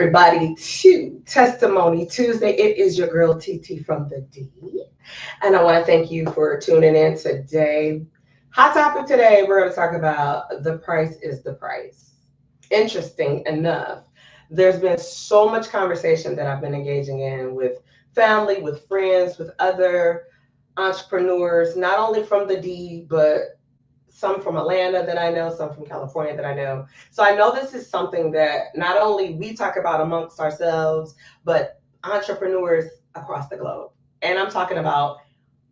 everybody to Testimony Tuesday. It is your girl TT from the D. And I want to thank you for tuning in today. Hot topic today, we're going to talk about the price is the price. Interesting enough, there's been so much conversation that I've been engaging in with family, with friends, with other entrepreneurs, not only from the D, but some from Atlanta that I know, some from California that I know. So I know this is something that not only we talk about amongst ourselves, but entrepreneurs across the globe. And I'm talking about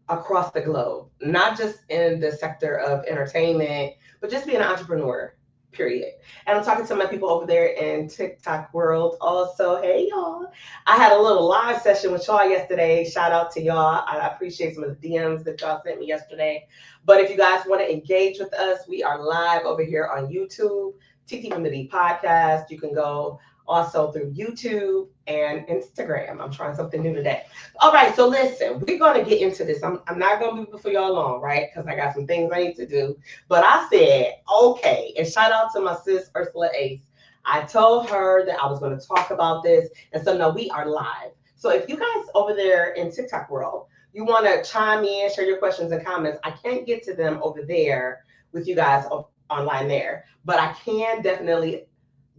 across the globe, not just in the sector of entertainment, but just being an entrepreneur, period. And I'm talking to my people over there in TikTok world also. Hey, y'all. I had a little live session with y'all yesterday. Shout out to y'all. I appreciate some of the DMs that y'all sent me yesterday. But if you guys want to engage with us, we are live over here on YouTube, TT from the D podcast. You can go also through YouTube and Instagram. I'm trying something new today. All right, so listen, we're going to get into this. I'm not going to be before y'all long, right? Because I got some things I need to do. But I said, okay, and shout out to my sis, Ursula Ace. I told her that I was going to talk about this. And so, no, we are live. So if you guys over there in TikTok world, you want to chime in, share your questions and comments, I can't get to them over there with you guys online there. But I can definitely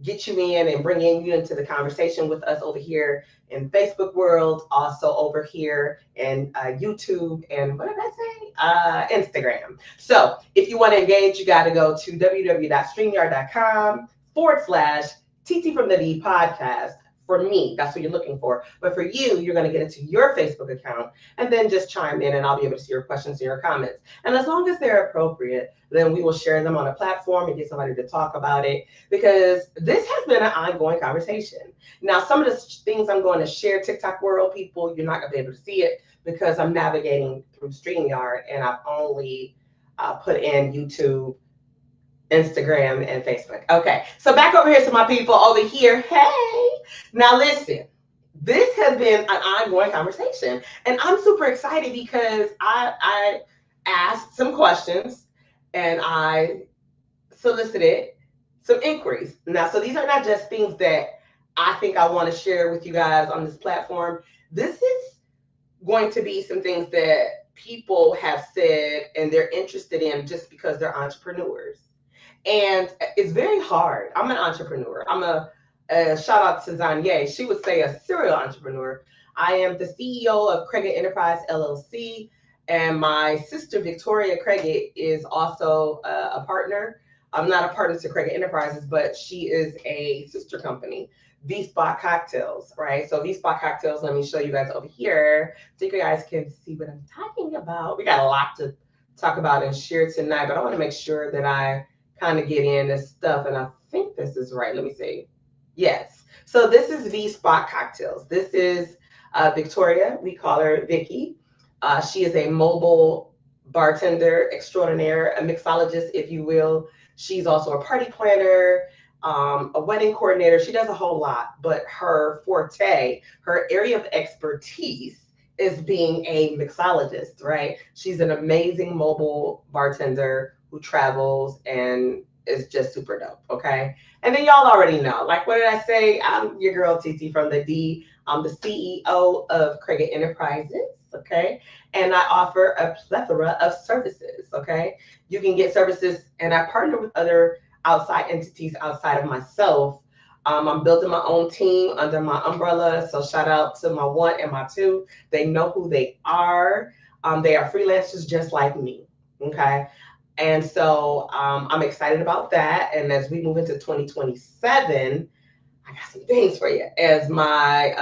get you in and bring you into the conversation with us over here in Facebook world, also over here in YouTube, and what did I say? Instagram. So if you want to engage, you got to go to www.streamyard.com/TT from the D podcast. For me, that's what you're looking for. But for you, you're going to get into your Facebook account and then just chime in and I'll be able to see your questions and your comments. And as long as they're appropriate, then we will share them on a platform and get somebody to talk about it, because this has been an ongoing conversation. Now, some of the things I'm going to share, TikTok world people, you're not going to be able to see it because I'm navigating through StreamYard and I've only put in YouTube, Instagram, and Facebook. Okay, so back over here to my people over here. Hey, now listen, this has been an ongoing conversation, and I'm super excited because I asked some questions and I solicited some inquiries. Now, so these are not just things that I think I want to share with you guys on this platform. This is going to be some things that people have said and they're interested in just because they're entrepreneurs. And it's very hard. I'm an entrepreneur. I'm a shout out to Zanye. She would say a serial entrepreneur. I am the CEO of Craigett Enterprise LLC, and my sister Victoria Craigett is also a partner. I'm not a partner to Craigett Enterprises, but she is a sister company, V-Spot Cocktails, right? So V-Spot Cocktails, let me show you guys over here so you guys can see what I'm talking about. We got a lot to talk about and share tonight, but I want to make sure that I kind of get in this stuff, and I think this is right. Let me see. Yes. So this is V-Spot Cocktails. This is Victoria. We call her Vicky. She is a mobile bartender extraordinaire, a mixologist, if you will. She's also a party planner, a wedding coordinator. She does a whole lot, but her forte, her area of expertise is being a mixologist, right? She's an amazing mobile bartender who travels and is just super dope, okay? And then y'all already know, like, what did I say? I'm your girl TT from the D. I'm the CEO of Craigett Enterprises, okay? And I offer a plethora of services, okay? You can get services, and I partner with other outside entities outside of myself. I'm building my own team under my umbrella, so shout out to my one and my two. They know who they are. They are freelancers just like me, okay? And so I'm excited about that. And as we move into 2027, I got some things for you. As my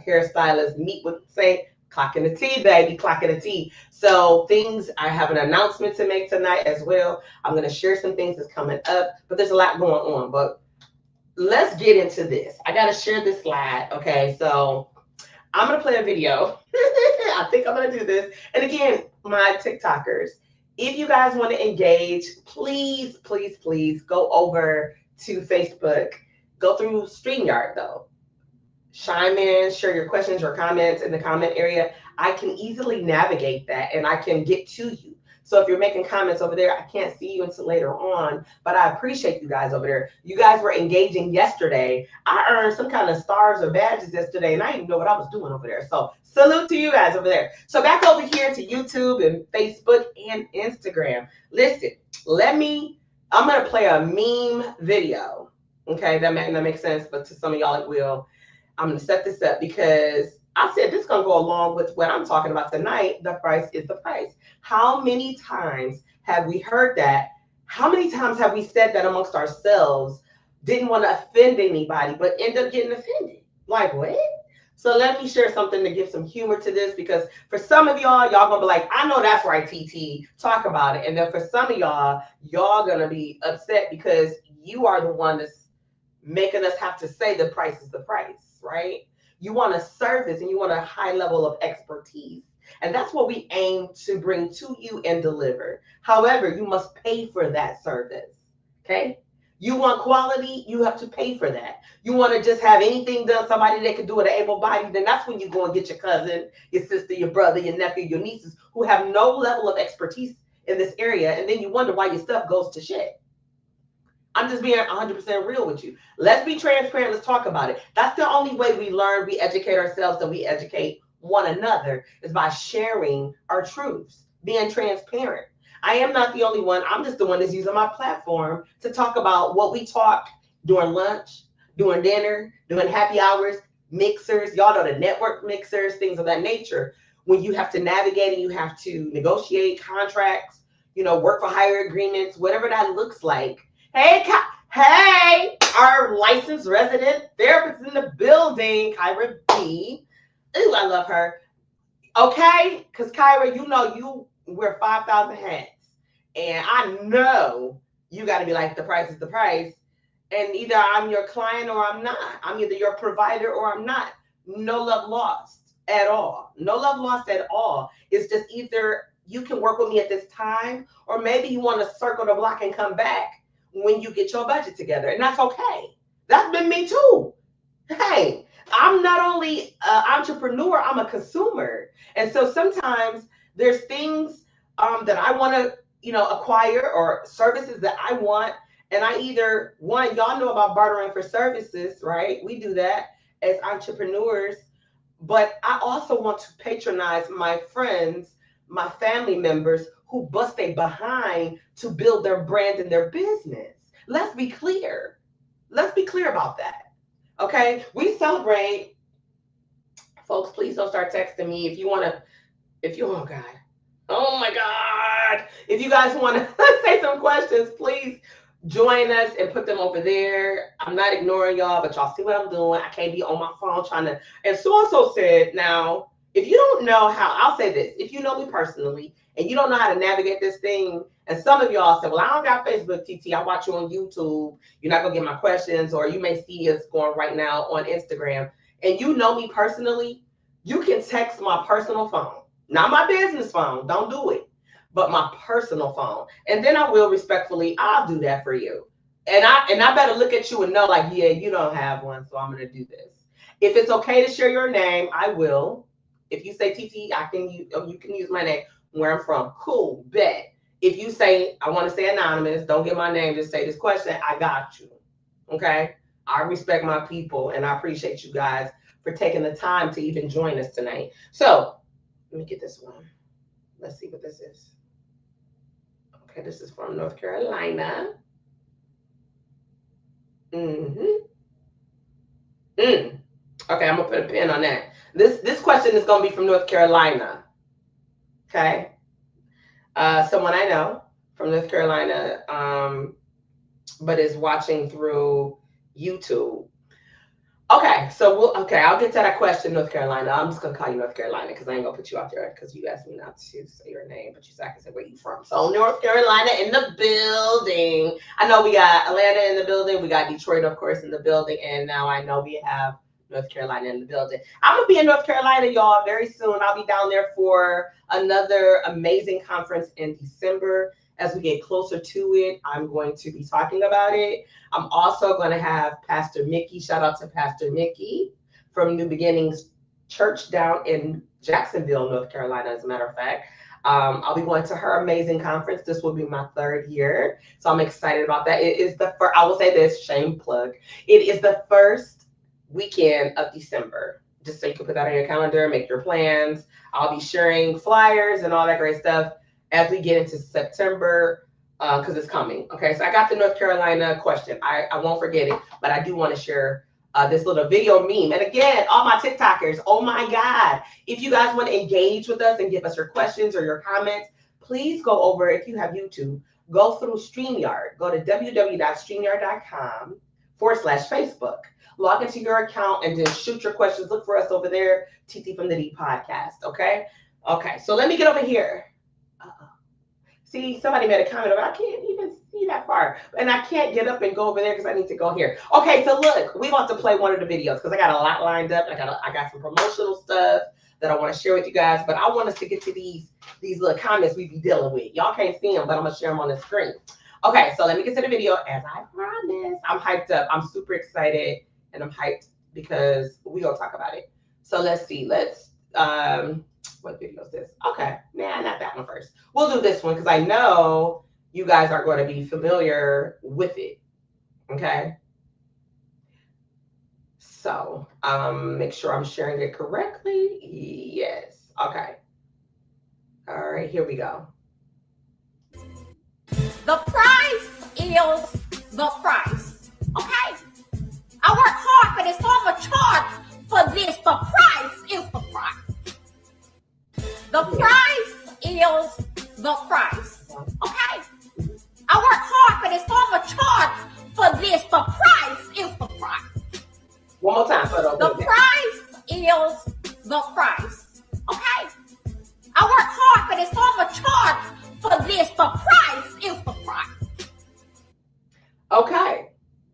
hairstylist Meet would say, clock in the tea, baby, clock in the tea. So things, I have an announcement to make tonight as well. I'm going to share some things that's coming up, but there's a lot going on. But let's get into this. I got to share this slide. Okay, so I'm going to play a video. I think I'm going to do this. And again, my TikTokers, if you guys want to engage, please, please, please go over to Facebook. Go through StreamYard, though. Chime in, share your questions or comments in the comment area. I can easily navigate that, and I can get to you. So if you're making comments over there, I can't see you until later on, but I appreciate you guys over there. You guys were engaging yesterday. I earned some kind of stars or badges yesterday, and I didn't even know what I was doing over there. So salute to you guys over there. So back over here to YouTube and Facebook and Instagram. Listen, I'm going to play a meme video. Okay, that makes sense, but to some of y'all it will. I'm going to set this up because I said this is going to go along with what I'm talking about tonight. The price is the price. How many times have we heard that? How many times have we said that amongst ourselves? Didn't want to offend anybody, but end up getting offended. Like, what? So let me share something to give some humor to this, because for some of y'all gonna be like, I know that's right, TT, talk about it. And then for some of y'all gonna be upset because you are the one that's making us have to say the price is the price, right? You want a service and you want a high level of expertise. And that's what we aim to bring to you and deliver. However, you must pay for that service. Okay? You want quality, you have to pay for that. You want to just have anything done, somebody that can do it, able bodied, then that's when you go and get your cousin, your sister, your brother, your nephew, your nieces who have no level of expertise in this area. And then you wonder why your stuff goes to shit. I'm just being 100% real with you. Let's be transparent. Let's talk about it. That's the only way we learn, we educate ourselves, and we educate one another is by sharing our truths, being transparent. I am not the only one. I'm just the one that's using my platform to talk about what we talk during lunch, during dinner, during happy hours, mixers. Y'all know the network mixers, things of that nature. When you have to navigate and you have to negotiate contracts, work for hire agreements, whatever that looks like. Hey, our licensed resident therapist in the building, Kyra B. Ooh, I love her. Okay, because Kyra, you wear 5,000 hats. And I know you got to be like, the price is the price. And either I'm your client or I'm not. I'm either your provider or I'm not. No love lost at all. No love lost at all. It's just either you can work with me at this time, or maybe you want to circle the block and come back when you get your budget together. And that's okay. That's been me too. Hey, I'm not only an entrepreneur, I'm a consumer. And so sometimes there's things that I want to, acquire, or services that I want. And I either, one, y'all know about bartering for services, right? We do that as entrepreneurs. But I also want to patronize my friends, my family members who bust their behind to build their brand and their business. Let's be clear. Let's be clear about that. Okay, we celebrate. Folks, please don't start texting me oh God. Oh my God. If you guys want to say some questions, please join us and put them over there. I'm not ignoring y'all, but y'all see what I'm doing. I can't be on my phone trying to. And so also said, now, if you don't know how, I'll say this, if you know me personally and you don't know how to navigate this thing, and some of y'all say, well, I don't got Facebook, TT. I watch you on YouTube. You're not going to get my questions, or you may see us going right now on Instagram. And you know me personally, you can text my personal phone, not my business phone. Don't do it, but my personal phone. And then I will respectfully, I'll do that for you. And I better look at you and know, like, yeah, you don't have one, so I'm going to do this. If it's okay to share your name, I will. If you say TT, you can use my name, where I'm from. Cool, bet. If you say, I want to stay anonymous, don't get my name, just say this question, I got you. Okay? I respect my people, and I appreciate you guys for taking the time to even join us tonight. So, let me get this one. Let's see what this is. Okay, this is from North Carolina. Okay, I'm gonna put a pin on that. This question is gonna be from North Carolina. Okay. Someone I know from North Carolina, but is watching through YouTube. Okay, so I'll get to that question, North Carolina. I'm just gonna call you North Carolina because I ain't gonna put you out there because you asked me not to say your name, but you said I can say where you from. So North Carolina in the building. I know we got Atlanta in the building, we got Detroit, of course, in the building, and now I know we have North Carolina in the building. I'm gonna be in North Carolina, y'all, very soon. I'll be down there for another amazing conference in December. As we get closer to it, I'm going to be talking about it. I'm also going to have Pastor Mickey. Shout out to Pastor Mickey from New Beginnings Church down in Jacksonville, North Carolina, as a matter of fact. I'll be going to her amazing conference. This will be my third year, so I'm excited about that. It is the first. I will say this, shame plug. It is the first weekend of December. Just so you can put that on your calendar, make your plans. I'll be sharing flyers and all that great stuff as we get into September because it's coming. Okay, so I got the North Carolina question. I won't forget it, but I do want to share this little video meme. And again, all my TikTokers, oh my God, if you guys want to engage with us and give us your questions or your comments, please go over, if you have YouTube, go through StreamYard. Go to www.streamyard.com/Facebook. Log into your account and just shoot your questions. Look for us over there, TT from the D podcast. Okay. Okay. So let me get over here. See, somebody made a comment about I can't even see that far. And I can't get up and go over there because I need to go here. Okay, so look, we want to play one of the videos because I got a lot lined up. I got some promotional stuff that I want to share with you guys, but I want us to get to these little comments we be dealing with. Y'all can't see them, but I'm gonna share them on the screen. Okay, so let me get to the video as I promised. I'm hyped up. I'm super excited and I'm hyped because we gonna talk about it. So let's see. What video is this? Okay, nah, not that one first. We'll do this one because I know you guys are going to be familiar with it. Okay. So make sure I'm sharing it correctly. Yes. Okay. All right, here we go. The price is the price. Okay? I work hard for this, so I'm going to charge for this. The price is the price. The price is the price. Okay? I work hard for this, so I'm going to charge for this. The price is the price. One more time. The price is the price. Okay? I work hard for this, so I'm going to charge for this. The price is the price. Okay.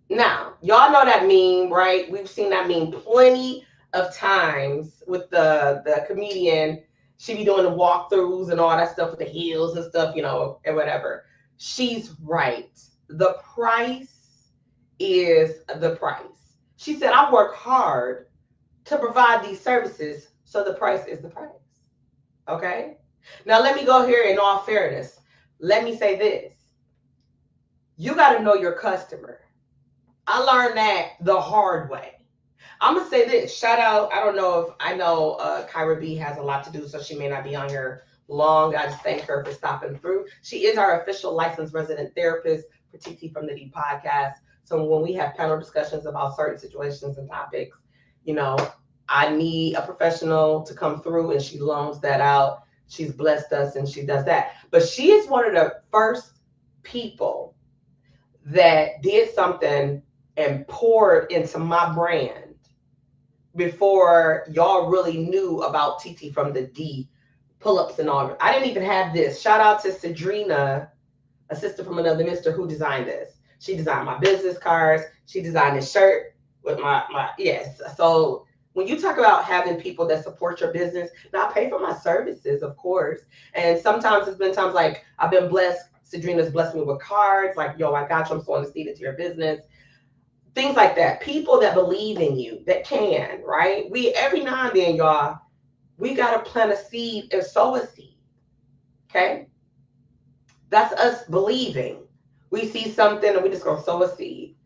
Now, y'all know that meme, right? We've seen that meme plenty of times with the comedian. She be doing the walkthroughs and all that stuff with the heels and stuff, you know, and whatever. She's right. The price is the price. She said, I work hard to provide these services, so the price is the price. Okay? Now, let me go here in all fairness. Let me say this. You got to know your customer. I learned that the hard way. I'm going to say this. Shout out. I don't know if I know Kyra B has a lot to do, so she may not be on here long. I just thank her for stopping through. She is our official licensed resident therapist for TT from the D podcast. So when we have panel discussions about certain situations and topics, you know, I need a professional to come through and she loans that out. She's blessed us and she does that. But she is one of the first people that did something and poured into my brand before y'all really knew about TT from the D pull-ups and all. I didn't even have this. Shout out to Cedrina, a sister from another mister, who designed this. She designed my business cards. She designed this shirt with my yes. So when you talk about having people that support your business, now I pay for my services, of course. And sometimes it's been times like I've been blessed. Cedrina's blessed me with cards like, yo, I got you. I'm sowing the seed into your business. Things like that. People that believe in you, that can, right? We, every now and then, y'all, we got to plant a seed and sow a seed. Okay? That's us believing. We see something and we just gonna sow a seed.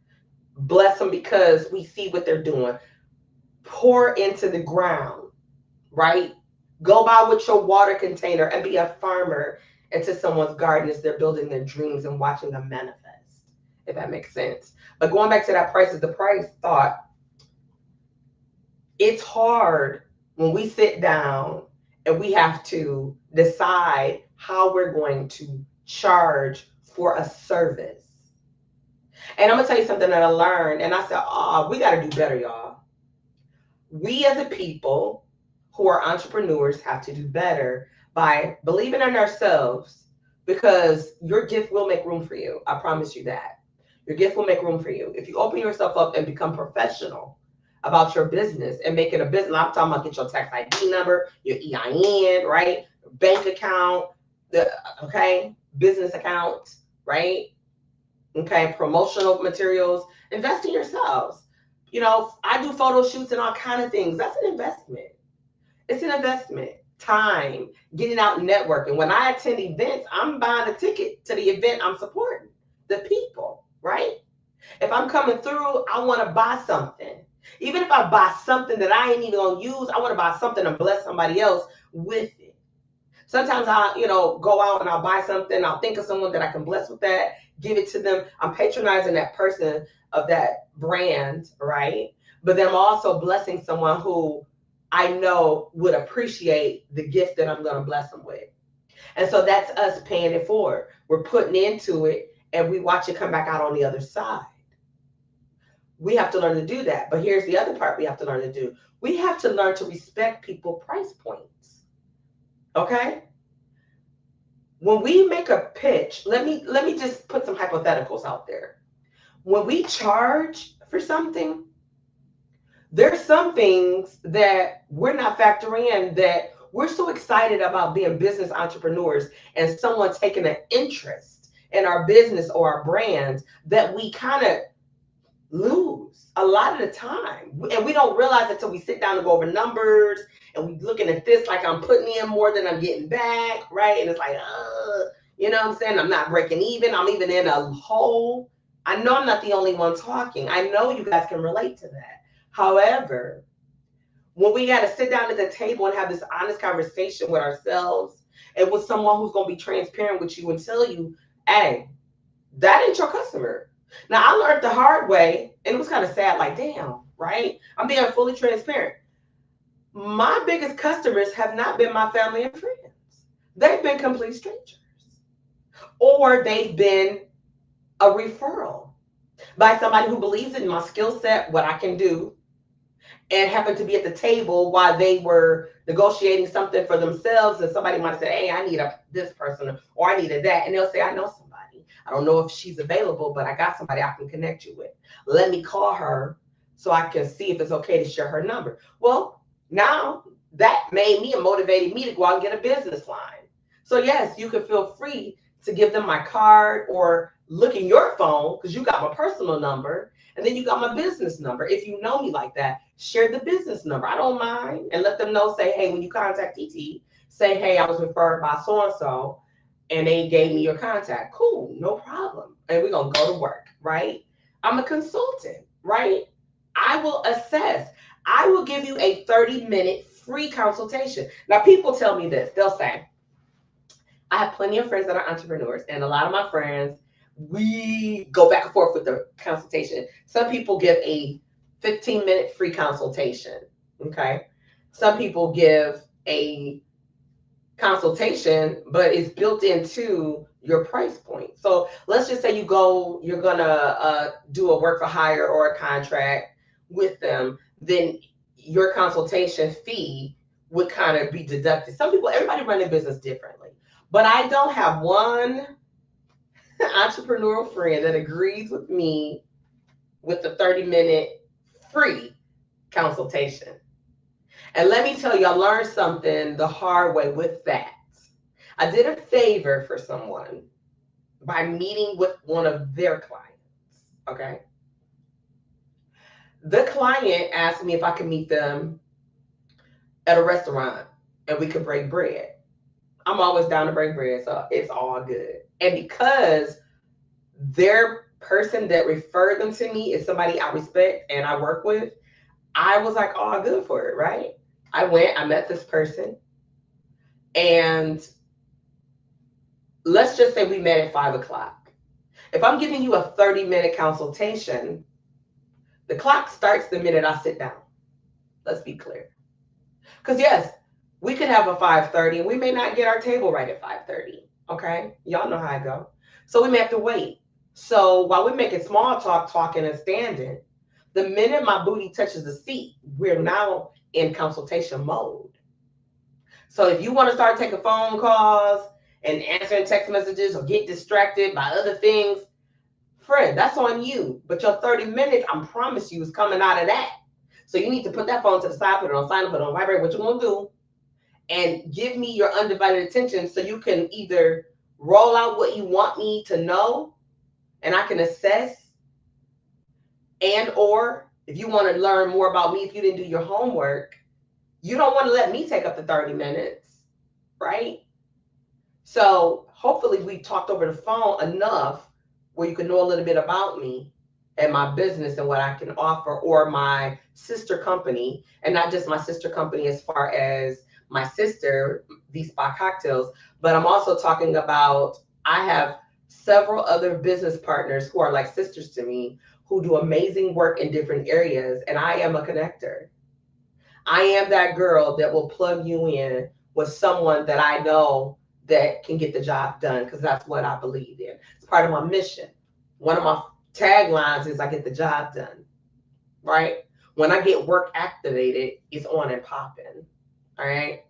Bless them because we see what they're doing. Pour into the ground, right? Go by with your water container and be a farmer into someone's garden as they're building their dreams and watching them manifest, if that makes sense. But going back to that price is the price thought, it's hard when we sit down and we have to decide how we're going to charge for a service. And I'm gonna tell you something that I learned, and I said, we got to do better, y'all. We as a people who are entrepreneurs have to do better by believing in ourselves, because your gift will make room for you. I promise you that. Your gift will make room for you. If you open yourself up and become professional about your business and make it a business, I'm talking about get your tax ID number, your EIN, right? Bank account, business account, right? Okay, promotional materials. Invest in yourselves. You know, I do photo shoots and all kinds of things. That's an investment. It's an investment. time, getting out networking. When I attend events, I'm buying a ticket to the event I'm supporting, the people, right? If I'm coming through, I want to buy something. Even if I buy something that I ain't even gonna use, I want to buy something and bless somebody else with it. Sometimes I, go out and I'll buy something. I'll think of someone that I can bless with that, give it to them. I'm patronizing that person of that brand, right? But then I'm also blessing someone who I know would appreciate the gift that I'm going to bless them with. And so that's us paying it forward. We're putting into it and we watch it come back out on the other side. We have to learn to do that. But here's the other part we have to learn to do. We have to learn to respect people's price points. Okay? When we make a pitch, let me just put some hypotheticals out there. When we charge for something, there's some things that we're not factoring in that we're so excited about being business entrepreneurs and someone taking an interest in our business or our brand that we kind of lose a lot of the time. And we don't realize it until we sit down and go over numbers and we looking at this like I'm putting in more than I'm getting back, right? And it's like, you know what I'm saying? I'm not breaking even. I'm even in a hole. I know I'm not the only one talking. I know you guys can relate to that. However, when we got to sit down at the table and have this honest conversation with ourselves and with someone who's going to be transparent with you and tell you, hey, that ain't your customer. Now, I learned the hard way, and it was kind of sad, like, damn, right? I'm being fully transparent. My biggest customers have not been my family and friends. They've been complete strangers. Or they've been a referral by somebody who believes in my skill set, what I can do, and happened to be at the table while they were negotiating something for themselves. And somebody might have said, hey, I need this person, or I needed that. And they'll say, I know somebody. I don't know if she's available, but I got somebody I can connect you with. Let me call her so I can see if it's okay to share her number. Well, now that made me and motivated me to go out and get a business line. So yes, you can feel free to give them my card or look in your phone because you got my personal number and then you got my business number. If you know me like that, share the business number. I don't mind. And let them know, say, hey, when you contact TT, say, hey, I was referred by so-and-so and they gave me your contact. Cool, no problem. And we're going to go to work, right? I'm a consultant, right? I will assess. I will give you a 30-minute free consultation. Now, people tell me this. They'll say, I have plenty of friends that are entrepreneurs, and a lot of my friends, we go back and forth with the consultation. Some people give a 15-minute free consultation, okay? Some people give a consultation, but it's built into your price point. So let's just say you're gonna do a work for hire or a contract with them, then your consultation fee would kind of be deducted. Everybody run their business differently. But I don't have one entrepreneurial friend that agrees with me with the 30-minute free consultation. And let me tell you, I learned something the hard way with that. I did a favor for someone by meeting with one of their clients, okay? The client asked me if I could meet them at a restaurant and we could break bread. I'm always down to break bread, so it's all good. And because their person that referred them to me is somebody I respect and I work with, I was like, oh, good for it, right? I met this person, and let's just say we met at 5:00. If I'm giving you a 30-minute consultation, the clock starts the minute I sit down. Let's be clear. Because yes, we could have a 5:30 and we may not get our table right at 5:30. Okay? Y'all know how I go. So we may have to wait. So while we're making small talk, talking and standing, the minute my booty touches the seat, we're now in consultation mode. So if you want to start taking phone calls and answering text messages or get distracted by other things, friend, that's on you. But your 30 minutes, I promise you, is coming out of that. So you need to put that phone to the side, put it on silent, put it on vibrate, what you're going to do, and give me your undivided attention so you can either roll out what you want me to know and I can assess, and or if you want to learn more about me, if you didn't do your homework, You don't want to let me take up the 30 minutes, right? So hopefully we talked over the phone enough where you can know a little bit about me and my business and what I can offer, or my sister company, and not just my sister company as far as my sister, these Spa Cocktails, but I'm also talking about I have several other business partners who are like sisters to me who do amazing work in different areas, and I am a connector. I am that girl that will plug you in with someone that I know that can get the job done, because that's what I believe in. It's part of my mission. One of my taglines is I get the job done, right? When I get work activated, it's on and popping, all right?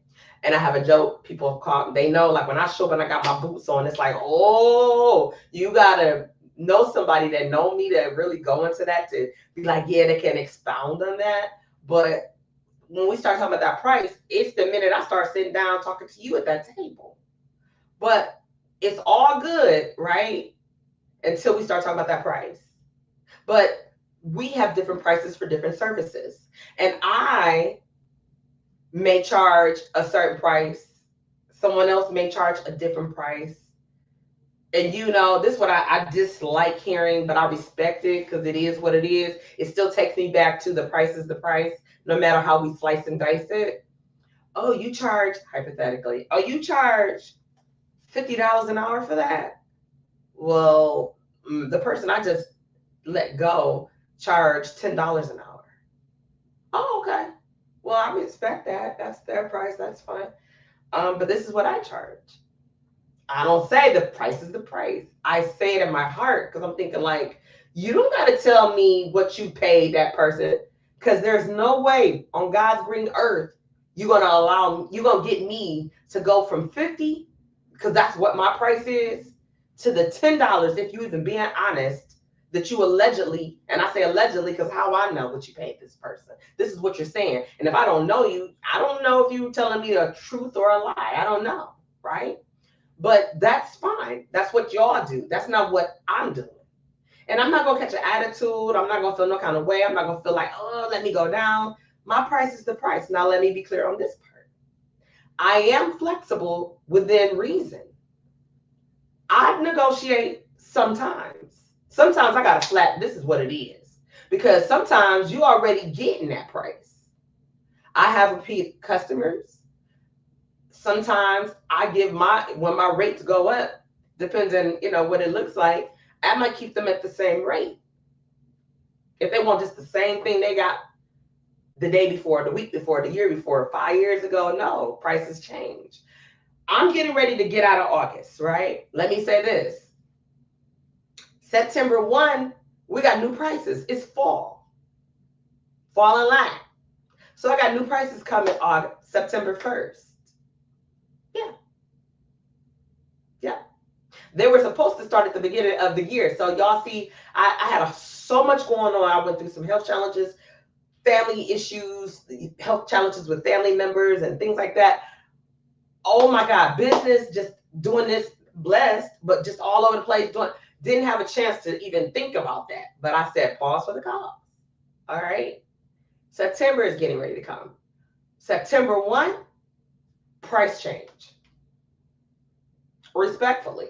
And I have a joke. People call, they know, like when I show up and I got my boots on, it's like, oh, you gotta know somebody that know me to really go into that, to be like, yeah, they can expound on that. But when we start talking about that price, it's the minute I start sitting down talking to you at that table. But it's all good, right? Until we start talking about that price. But we have different prices for different services. And I may charge a certain price. Someone else may charge a different price. And this is what I dislike hearing, but I respect it because it is what it is. It still takes me back to the price is the price, no matter how we slice and dice it. Oh, you charge, hypothetically, oh, you charge $50 an hour for that? Well, the person I just let go charged $10 an hour. Oh, okay. Well, I respect that. That's their price. That's fine. But this is what I charge. I don't say the price is the price. I say it in my heart because I'm thinking like, you don't got to tell me what you paid that person, because there's no way on God's green earth you're gonna get me to go from 50, because that's what my price is, to the $10, if you even being honest, that you allegedly, and I say allegedly because how I know what you paid this person. This is what you're saying. And if I don't know you, I don't know if you're telling me the truth or a lie. I don't know, right? But that's fine. That's what y'all do. That's not what I'm doing. And I'm not going to catch an attitude. I'm not going to feel no kind of way. I'm not going to feel like, oh, let me go down. My price is the price. Now, let me be clear on this part. I am flexible within reason. I negotiate sometimes. Sometimes I got to flat. This is what it is. Because sometimes you already getting that price. I have repeat customers. Sometimes I give when my rates go up, depends on, what it looks like, I might keep them at the same rate. If they want just the same thing they got the day before, the week before, the year before, 5 years ago, no, prices change. I'm getting ready to get out of August, right? Let me say this. September 1, we got new prices. It's fall. Fall in line. So I got new prices coming September 1st. Yeah. They were supposed to start at the beginning of the year. So y'all see, I had so much going on. I went through some health challenges, family issues, health challenges with family members and things like that. Oh my God, business, just doing this, blessed, but just all over the place. Didn't have a chance to even think about that. But I said, pause for the cause. All right. September is getting ready to come. September 1, price change. Respectfully.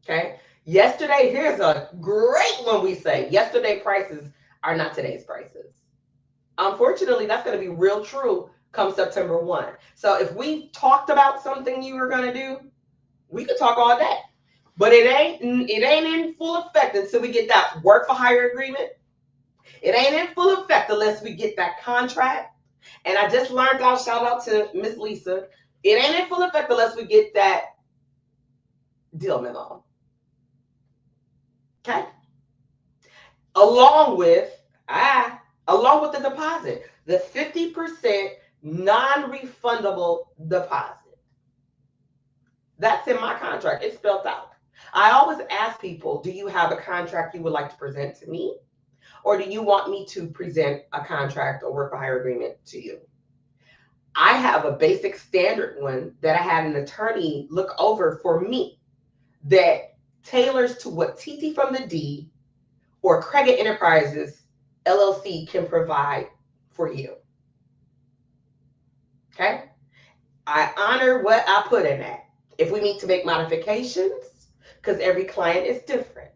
Okay. Yesterday, here's a great one we say. Yesterday prices are not today's prices. Unfortunately, that's going to be real true come September 1. So if we talked about something you were going to do, we could talk all day. But it ain't in full effect until we get that work for hire agreement. It ain't in full effect unless we get that contract. And I just learned, I'll shout out to Miss Lisa. It ain't in full effect unless we get that deal memo. Okay. Along with the deposit, the 50% non-refundable deposit. That's in my contract. It's spelled out. I always ask people, do you have a contract you would like to present to me? Or do you want me to present a contract or work for hire agreement to you? I have a basic standard one that I had an attorney look over for me that tailors to what TT from the D or Craig Enterprises LLC can provide for you. Okay? I honor what I put in that. If we need to make modifications, because every client is different,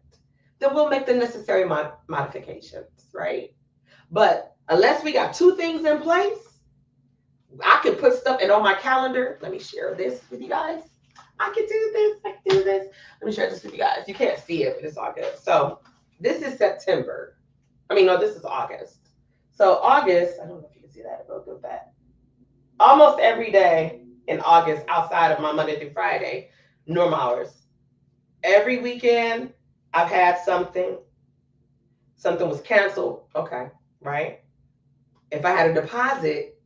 then we'll make the necessary modifications, right? But unless we got two things in place, I can put stuff in on my calendar. Let me share this with you guys. I can do this. I can do this. Let me share this with you guys. You can't see it, but it's all good. So this is September. I mean, no, this is August. So August, I don't know if you can see that. It'll go back. Almost every day in August, outside of my Monday through Friday, normal hours. Every weekend, I've had something. Something was canceled. Okay, right? If I had a deposit,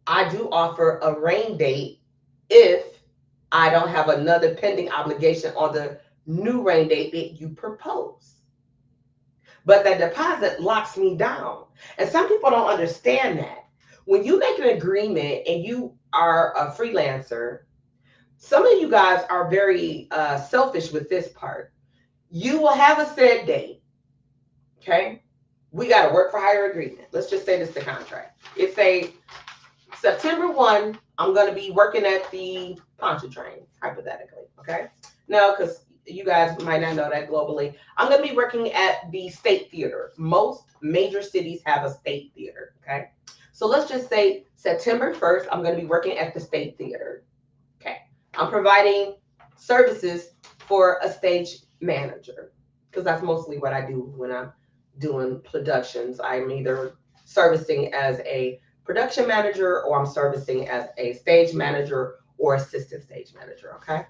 I do offer a rain date if I don't have another pending obligation on the new rain date that you propose. But that deposit locks me down. And some people don't understand that. When you make an agreement and you are a freelancer, some of you guys are very selfish with this part. You will have a set date, okay? We got a work for hire agreement. Let's just say this is the contract. It's a September 1, I'm going to be working at the Pontchartrain, hypothetically, okay? Now, because you guys might not know that globally, I'm going to be working at the State Theater. Most major cities have a State Theater, okay? So let's just say September 1st, I'm going to be working at the State Theater, okay? I'm providing services for a stage manager, because that's mostly what I do when I'm doing productions. I'm either servicing as a production manager or I'm servicing as a stage manager or assistant stage manager, okay?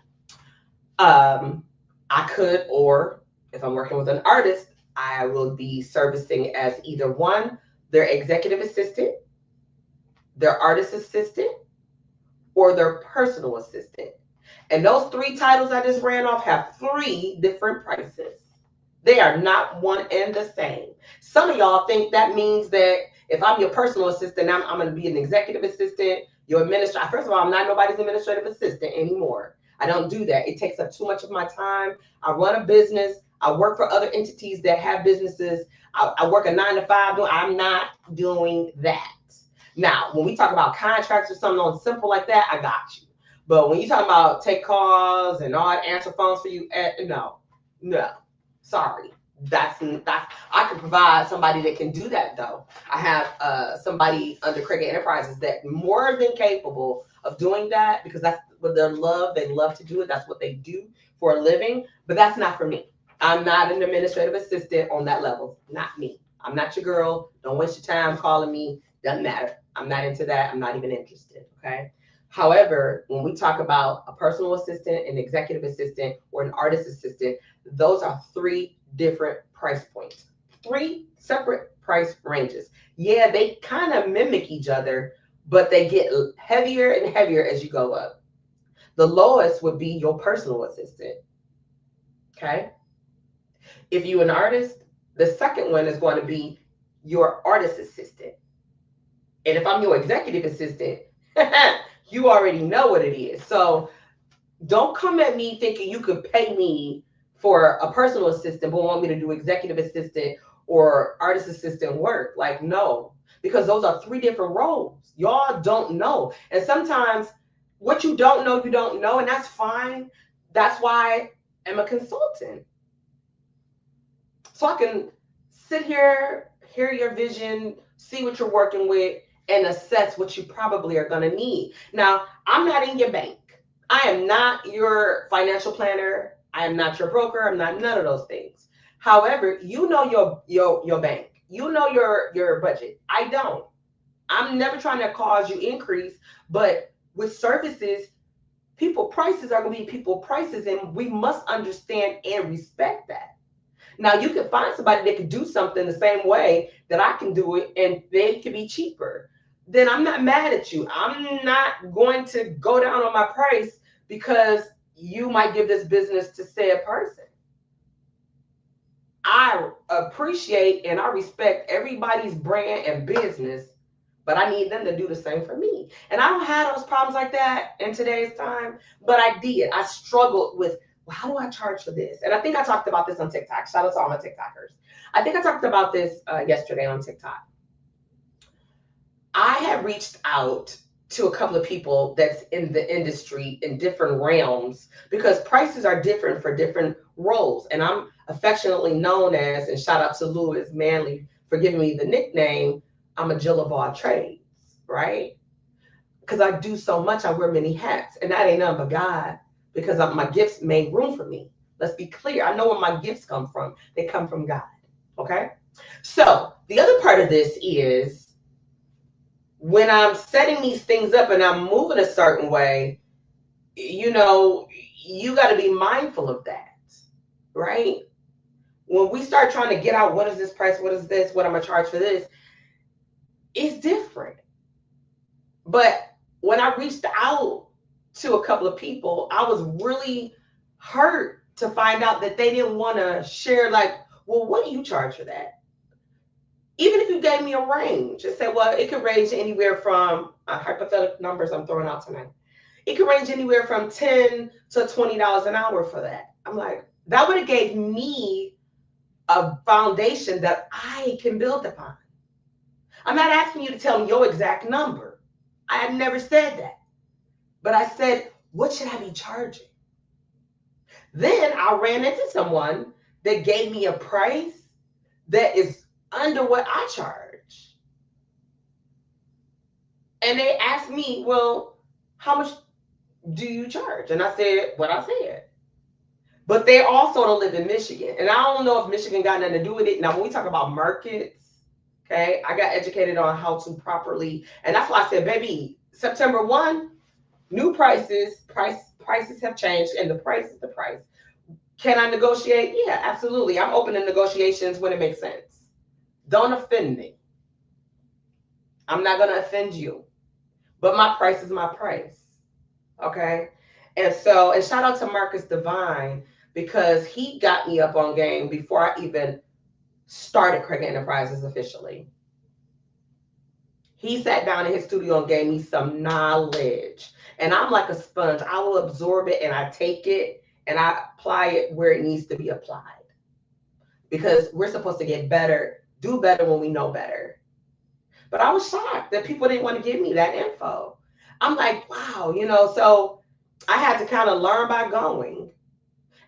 I could, or if I'm working with an artist, I will be servicing as either one, their executive assistant, their artist assistant, or their personal assistant. And those three titles I just ran off have three different prices. They are not one and the same. Some of y'all think that means that if I'm your personal assistant, I'm going to be an executive assistant, your administrator. First of all, I'm not nobody's administrative assistant anymore. I don't do that. It takes up too much of my time. I run a business. I work for other entities that have businesses. I work a 9 to 5. I'm not doing that. Now, when we talk about contracts or something on simple like that, I got you. But when you talk about take calls and all that, answer phones for you, no. Sorry. That's I can provide somebody that can do that though. I have somebody under Cricket Enterprises that more than capable of doing that because that's what they love. They love to do it. That's what they do for a living. But that's not for me. I'm not an administrative assistant on that level. Not me. I'm not your girl. Don't waste your time calling me. Doesn't matter. I'm not into that. I'm not even interested. Okay. However, when we talk about a personal assistant, an executive assistant, or an artist assistant, those are three different price points, three separate price ranges. Yeah, they kind of mimic each other, but they get heavier and heavier as you go up. The lowest would be your personal assistant. Okay. If you're an artist, the second one is going to be your artist assistant. And if I'm your executive assistant, you already know what it is. So don't come at me thinking you could pay me for a personal assistant, but want me to do executive assistant or artist assistant work. Like, no, because those are three different roles. Y'all don't know. And sometimes what you don't know, and that's fine. That's why I'm a consultant. So I can sit here, hear your vision, see what you're working with, and assess what you probably are going to need. Now, I'm not in your bank. I am not your financial planner. I am not your broker. I'm not none of those things. However, you know your bank. You know your budget. I don't. I'm never trying to cause you increase, but with services, people prices are going to be people prices, and we must understand and respect that. Now you can find somebody that can do something the same way that I can do it, and they can be cheaper. Then I'm not mad at you. I'm not going to go down on my price because you might give this business to said person. I appreciate and I respect everybody's brand and business, but I need them to do the same for me. And I don't have those problems like that in today's time, but I did. I struggled with, well, how do I charge for this? And I think I talked about this on TikTok. Shout out to all my TikTokers. I think I talked about this yesterday on TikTok. I had reached out to a couple of people that's in the industry in different realms, because prices are different for different roles. And I'm affectionately known as, and shout out to Louis Manley for giving me the nickname, I'm a Jill of all trades, right? Because I do so much, I wear many hats, and that ain't nothing but God, because my gifts made room for me. Let's be clear. I know where my gifts come from. They come from God. Okay? So the other part of this is, when I'm setting these things up and I'm moving a certain way, you know, you got to be mindful of that, right? When we start trying to get out, what is this price? What is this? What am I charge for this? It's different. But when I reached out to a couple of people, I was really hurt to find out that they didn't want to share, like, well, what do you charge for that? Even if you gave me a range and said, well, it could range anywhere from hypothetical numbers I'm throwing out tonight. It could range anywhere from $10 to $20 an hour for that. I'm like, that would have gave me a foundation that I can build upon. I'm not asking you to tell me your exact number. I have never said that. But I said, what should I be charging? Then I ran into someone that gave me a price that is under what I charge. And they asked me, well, how much do you charge? And I said what I said. But they also don't live in Michigan. And I don't know if Michigan got nothing to do with it. Now, when we talk about markets, okay, I got educated on how to properly, and that's why I said, baby, September 1, new prices have changed, and the price is the price. Can I negotiate? Yeah, absolutely. I'm open to negotiations when it makes sense. Don't offend me. I'm not going to offend you. But my price is my price. Okay? And so, and shout out to Marcus Divine, because he got me up on game before I even started Craig Enterprises officially. He sat down in his studio and gave me some knowledge. And I'm like a sponge. I will absorb it and I take it and I apply it where it needs to be applied. Because we're supposed to get better, do better when we know better. But I was shocked that people didn't want to give me that info. I'm like, wow, so I had to kind of learn by going.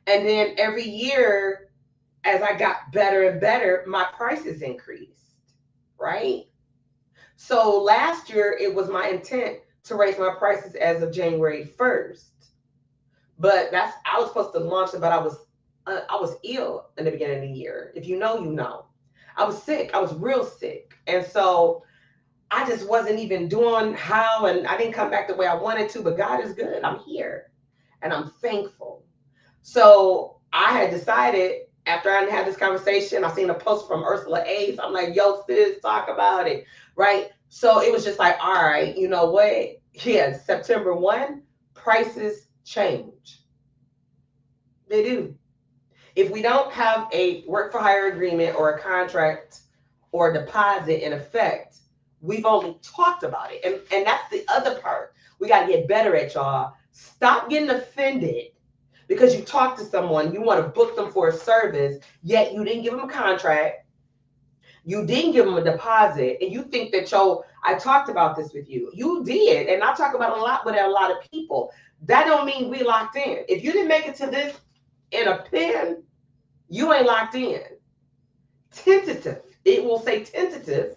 And then every year, as I got better and better, my prices increased, right? So last year, it was my intent to raise my prices as of January 1st. But I was supposed to launch it, but I was ill in the beginning of the year. If you know, you know. I was sick. I was real sick. And so I just wasn't even doing how, and I didn't come back the way I wanted to, but God is good. I'm here and I'm thankful. So I had decided, after I had this conversation, I seen a post from Ursula Ace. I'm like, yo, sis, talk about it, right? So it was just like, all right, you know what? Yeah, September 1, prices change. They do. If we don't have a work for hire agreement or a contract or a deposit in effect, we've only talked about it. And that's the other part. We got to get better at, y'all. Stop getting offended because you talk to someone, you want to book them for a service, yet you didn't give them a contract, you didn't give them a deposit, and you think that, I talked about this with you. You did, and I talk about it a lot with a lot of people. That don't mean we locked in. If you didn't make it to this in a pen, you ain't locked in. Tentative. It will say tentative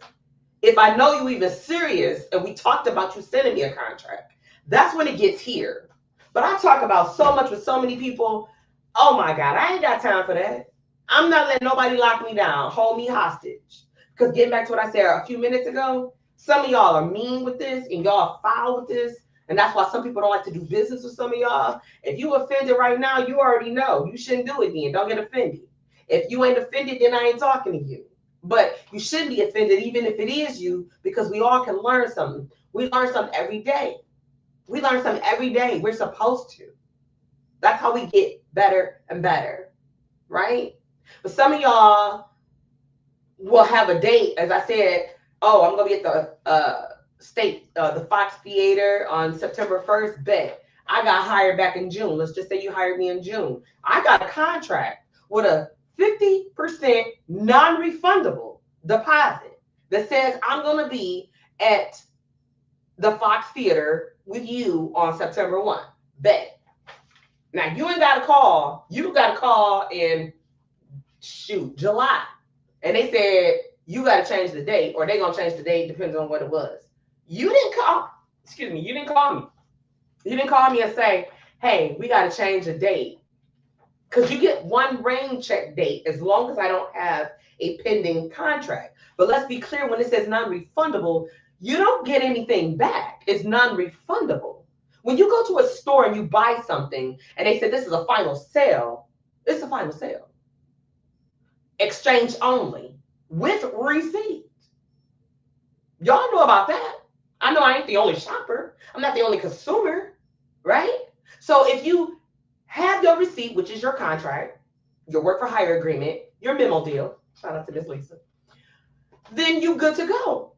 if I know you even serious and we talked about you sending me a contract. That's when it gets here. But I talk about so much with so many people. Oh my God, I ain't got time for that. I'm not letting nobody lock me down, hold me hostage. Because getting back to what I said a few minutes ago, some of y'all are mean with this and y'all are foul with this. And that's why some people don't like to do business with some of y'all. If you offended right now, you already know. You shouldn't do it then. Don't get offended. If you ain't offended, then I ain't talking to you. But you shouldn't be offended, even if it is you, because we all can learn something. We learn something every day. We learn something every day. We're supposed to. That's how we get better and better, right? But some of y'all will have a date, as I said, oh, I'm going to be at the Fox Theater on September 1st, bet. I got hired back in June. Let's just say you hired me in June. I got a contract with a 50% non-refundable deposit that says I'm going to be at the Fox Theater with you on September 1. Bet. Now you ain't got to call. You got to call in July. And they said you got to change the date, or they gonna change the date depending on what it was. You didn't call. Excuse me. You didn't call me. You didn't call me and say, "Hey, we got to change the date," because you get one rain check date as long as I don't have a pending contract. But let's be clear: when it says non-refundable, you don't get anything back. It's non-refundable. When you go to a store and you buy something and they say this is a final sale, it's a final sale. Exchange only with receipt. Y'all know about that. I know I ain't the only shopper. I'm not the only consumer, right? So if you have your receipt, which is your contract, your work for hire agreement, your memo deal, shout out to Miss Lisa, then you good to go.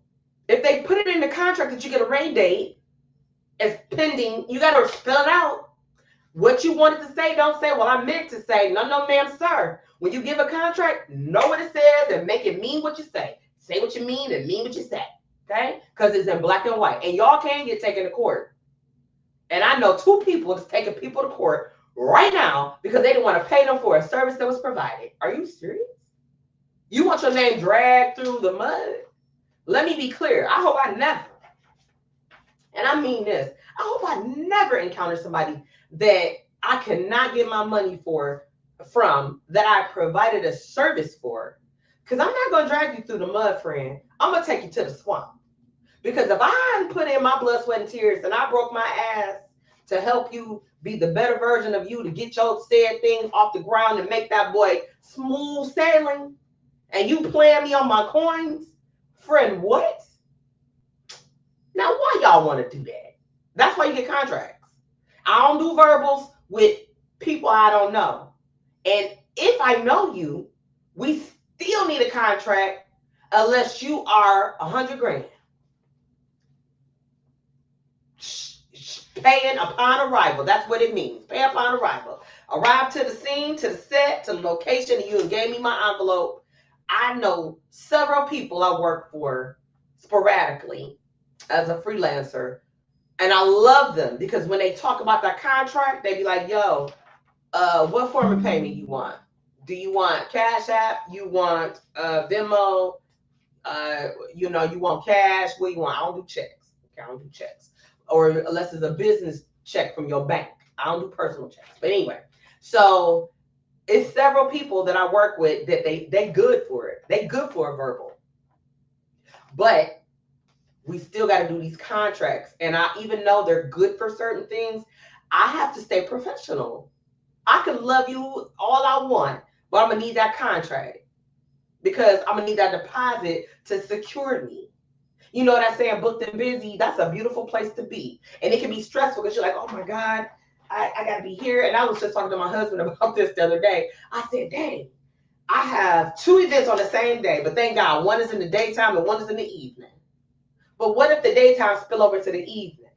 If they put it in the contract that you get a rain date as pending, you got to spell it out. What you wanted to say, don't say, well, I meant to say. No, no, ma'am, sir. When you give a contract, know what it says and make it mean what you say. Say what you mean and mean what you say, okay? Because it's in black and white. And y'all can get taken to court. And I know 2 people that's taking people to court right now because they didn't want to pay them for a service that was provided. Are you serious? You want your name dragged through the mud? Let me be clear. I hope I never, and I mean this, I hope I never encounter somebody that I cannot get my money from, that I provided a service for. Because I'm not going to drag you through the mud, friend. I'm going to take you to the swamp. Because if I put in my blood, sweat, and tears and I broke my ass to help you be the better version of you, to get your said thing off the ground and make that boy smooth sailing, and you playing me on my coins, friend, what? Now, why y'all want to do that? That's why you get contracts. I don't do verbals with people I don't know. And if I know you, we still need a contract unless you are 100 grand. Paying upon arrival. That's what it means. Pay upon arrival. Arrive to the scene, to the set, to the location, and you gave me my envelope. I know several people I work for sporadically as a freelancer, and I love them because when they talk about that contract, they be like, yo, what form of payment you want? Do you want Cash App? You want Venmo? You want cash? What do you want? I don't do checks. Okay, I don't do checks. Or unless it's a business check from your bank. I don't do personal checks. But anyway, so it's several people that I work with that they good for it. They good for a verbal. But we still got to do these contracts. And even though they're good for certain things, I have to stay professional. I can love you all I want, but I'm going to need that contract because I'm going to need that deposit to secure me. You know what I'm saying? Booked and busy, that's a beautiful place to be. And it can be stressful because you're like, oh my God, I got to be here. And I was just talking to my husband about this the other day. I said, dang, I have 2 events on the same day, but thank God, one is in the daytime and one is in the evening. But what if the daytime spill over to the evening?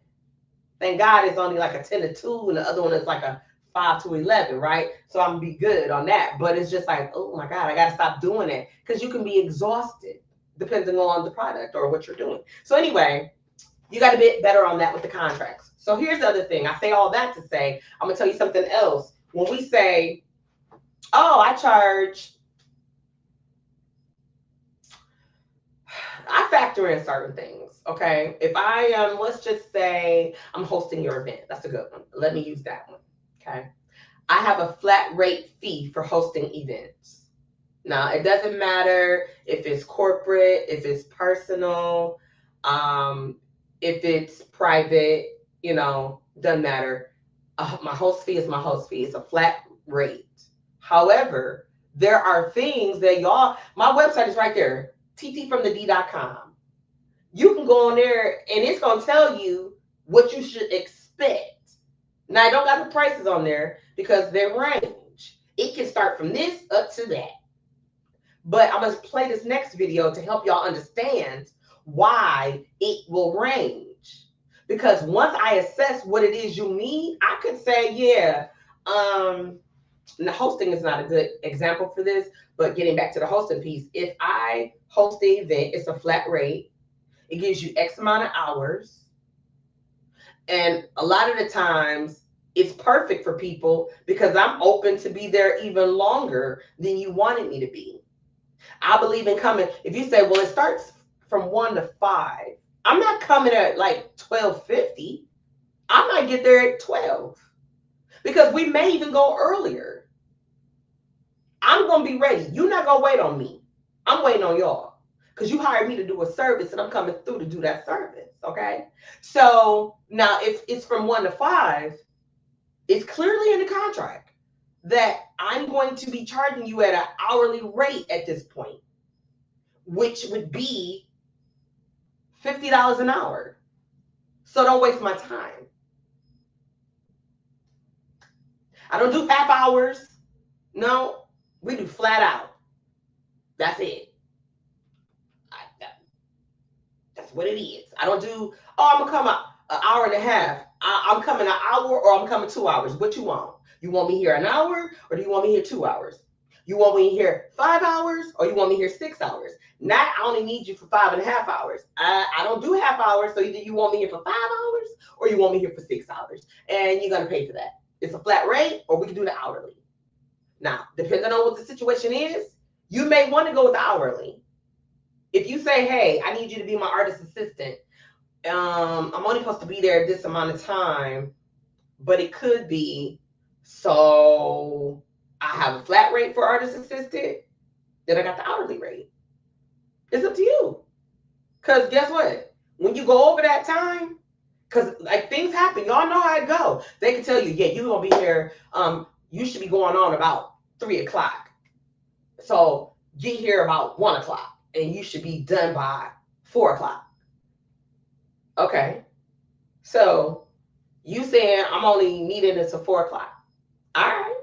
Thank God it's only like a 10 to 2 and the other one is like a 5 to 11, right? So I'm going to be good on that. But it's just like, oh my God, I got to stop doing it because you can be exhausted depending on the product or what you're doing. So anyway, you got to be better on that with the contracts. So here's the other thing. I say all that to say, I'm going to tell you something else. When we say, oh, I factor in certain things, okay? If I let's just say I'm hosting your event. That's a good one. Let me use that one, okay? I have a flat rate fee for hosting events. Now, it doesn't matter if it's corporate, if it's personal, if it's private, doesn't matter. My host fee is my host fee. It's a flat rate. However, there are things that my website is right there, ttfromthed.com. You can go on there and it's going to tell you what you should expect. Now, I don't got the prices on there because they range. It can start from this up to that. But I'm going to play this next video to help y'all understand why it will range. Because once I assess what it is you need, I could say, yeah, the hosting is not a good example for this, but getting back to the hosting piece, if I host the event, it's a flat rate. It gives you X amount of hours. And a lot of the times it's perfect for people because I'm open to be there even longer than you wanted me to be. I believe in coming. If you say, well, it starts from 1 to 5, I'm not coming at like 12:50. I might get there at 12 because we may even go earlier. I'm going to be ready. You're not going to wait on me. I'm waiting on y'all because you hired me to do a service and I'm coming through to do that service. Okay. So now if it's from 1 to 5, it's clearly in the contract that I'm going to be charging you at an hourly rate at this point, which would be $50 an hour. So don't waste my time. I don't do half hours. No, we do flat out. That's it. That's what it is. I don't do, oh, I'm going to come an hour and a half. I'm coming an hour or I'm coming 2 hours. What you want? You want me here an hour or do you want me here 2 hours? You want me here 5 hours or you want me here 6 hours? Not I only need you for 5.5 hours. I don't do half hours. So either you want me here for 5 hours or you want me here for 6 hours. And you're going to pay for that. It's a flat rate or we can do the hourly. Now, depending on what the situation is, you may want to go with the hourly. If you say, hey, I need you to be my artist assistant, I'm only supposed to be there this amount of time, but it could be, so I have a flat rate for artist assistant, then I got the hourly rate. It's up to you. Because guess what? When you go over that time, because like things happen, y'all know how it go. They can tell you, yeah, you're going to be here, you should be going on about 3 o'clock. So get here about 1 o'clock and you should be done by 4 o'clock. Okay. So you saying I'm only needing it to 4 o'clock. All right.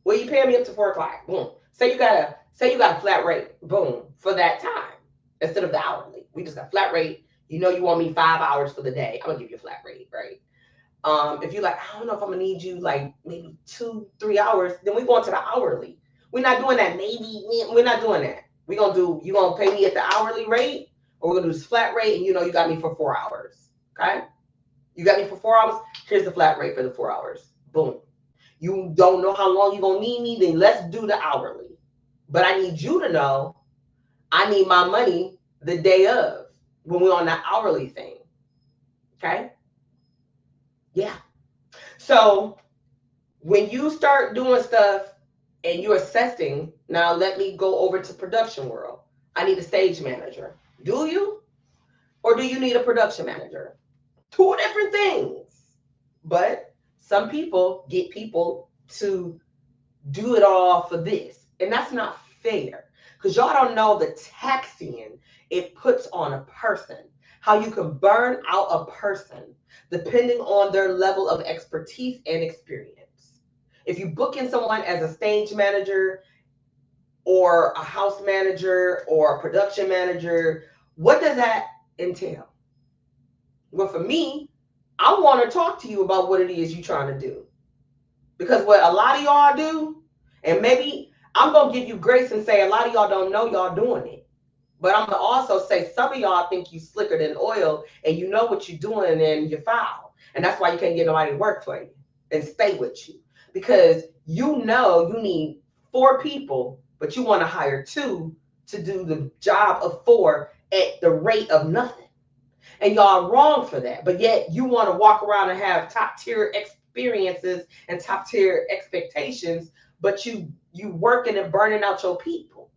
Well, you paying me up to 4 o'clock. Boom. Say you got a flat rate. Boom. For that time instead of the hourly. We just got flat rate. You know you want me 5 hours for the day. I'm gonna give you a flat rate, right? If you're like, I don't know if I'm gonna need you like maybe 2-3 hours, then we're going to the hourly. We're not doing that. Maybe we're not doing that. We're gonna do, you gonna pay me at the hourly rate, or we're gonna do this flat rate, and you know you got me for 4 hours. Okay? You got me for 4 hours. Here's the flat rate for the 4 hours. Boom. You don't know how long you're gonna need me, then let's do the hourly. But I need you to know I need my money the day of when we're on that hourly thing. Okay? Yeah. So when you start doing stuff and you're assessing, now let me go over to production world. I need a stage manager. Do you? Or do you need a production manager? 2 different things. But some people get people to do it all for this. And that's not fair. Because y'all don't know the taxing it puts on a person. How you can burn out a person depending on their level of expertise and experience. If you book in someone as a stage manager or a house manager or a production manager, what does that entail? Well, for me, I want to talk to you about what it is you're trying to do. Because what a lot of y'all do, and maybe I'm going to give you grace and say a lot of y'all don't know y'all doing it. But I'm going to also say some of y'all think you slicker than oil and you know what you're doing and you're foul. And that's why you can't get nobody to work for you and stay with you. Because you know you need 4 people, but you want to hire 2 to do the job of 4 at the rate of nothing. And y'all are wrong for that. But yet you want to walk around and have top tier experiences and top tier expectations, but you working and burning out your people.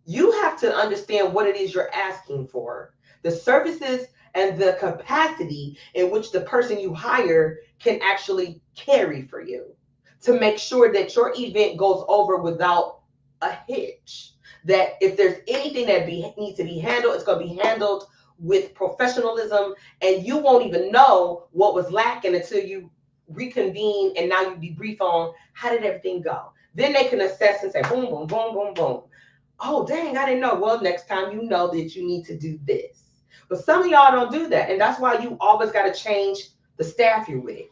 You have to understand what it is you're asking for, the services and the capacity in which the person you hire can actually carry for you to make sure that your event goes over without a hitch. That if there's anything that needs to be handled, it's going to be handled with professionalism, and you won't even know what was lacking until you reconvene and now you debrief on how did everything go. Then they can assess and say, boom, boom, boom, boom, boom. Oh, dang, I didn't know. Well, next time you know that you need to do this. But some of y'all don't do that, and that's why you always got to change the staff you're with.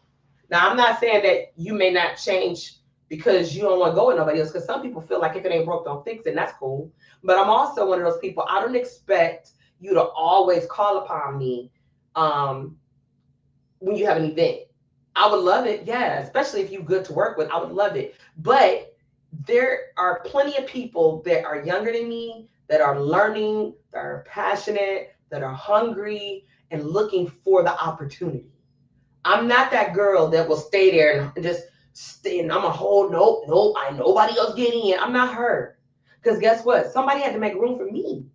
Now, I'm not saying that you may not change because you don't want to go with nobody else, because some people feel like if it ain't broke, don't fix it, and that's cool. But I'm also one of those people, I don't expect you to always call upon me when you have an event. I would love it, yeah, especially if you're good to work with. I would love it. But there are plenty of people that are younger than me, that are learning, that are passionate, that are hungry and looking for the opportunity. I'm not that girl that will stay there and just stay and I'm a whole nope, I nobody else getting in. I'm not her. Because guess what? Somebody had to make room for me.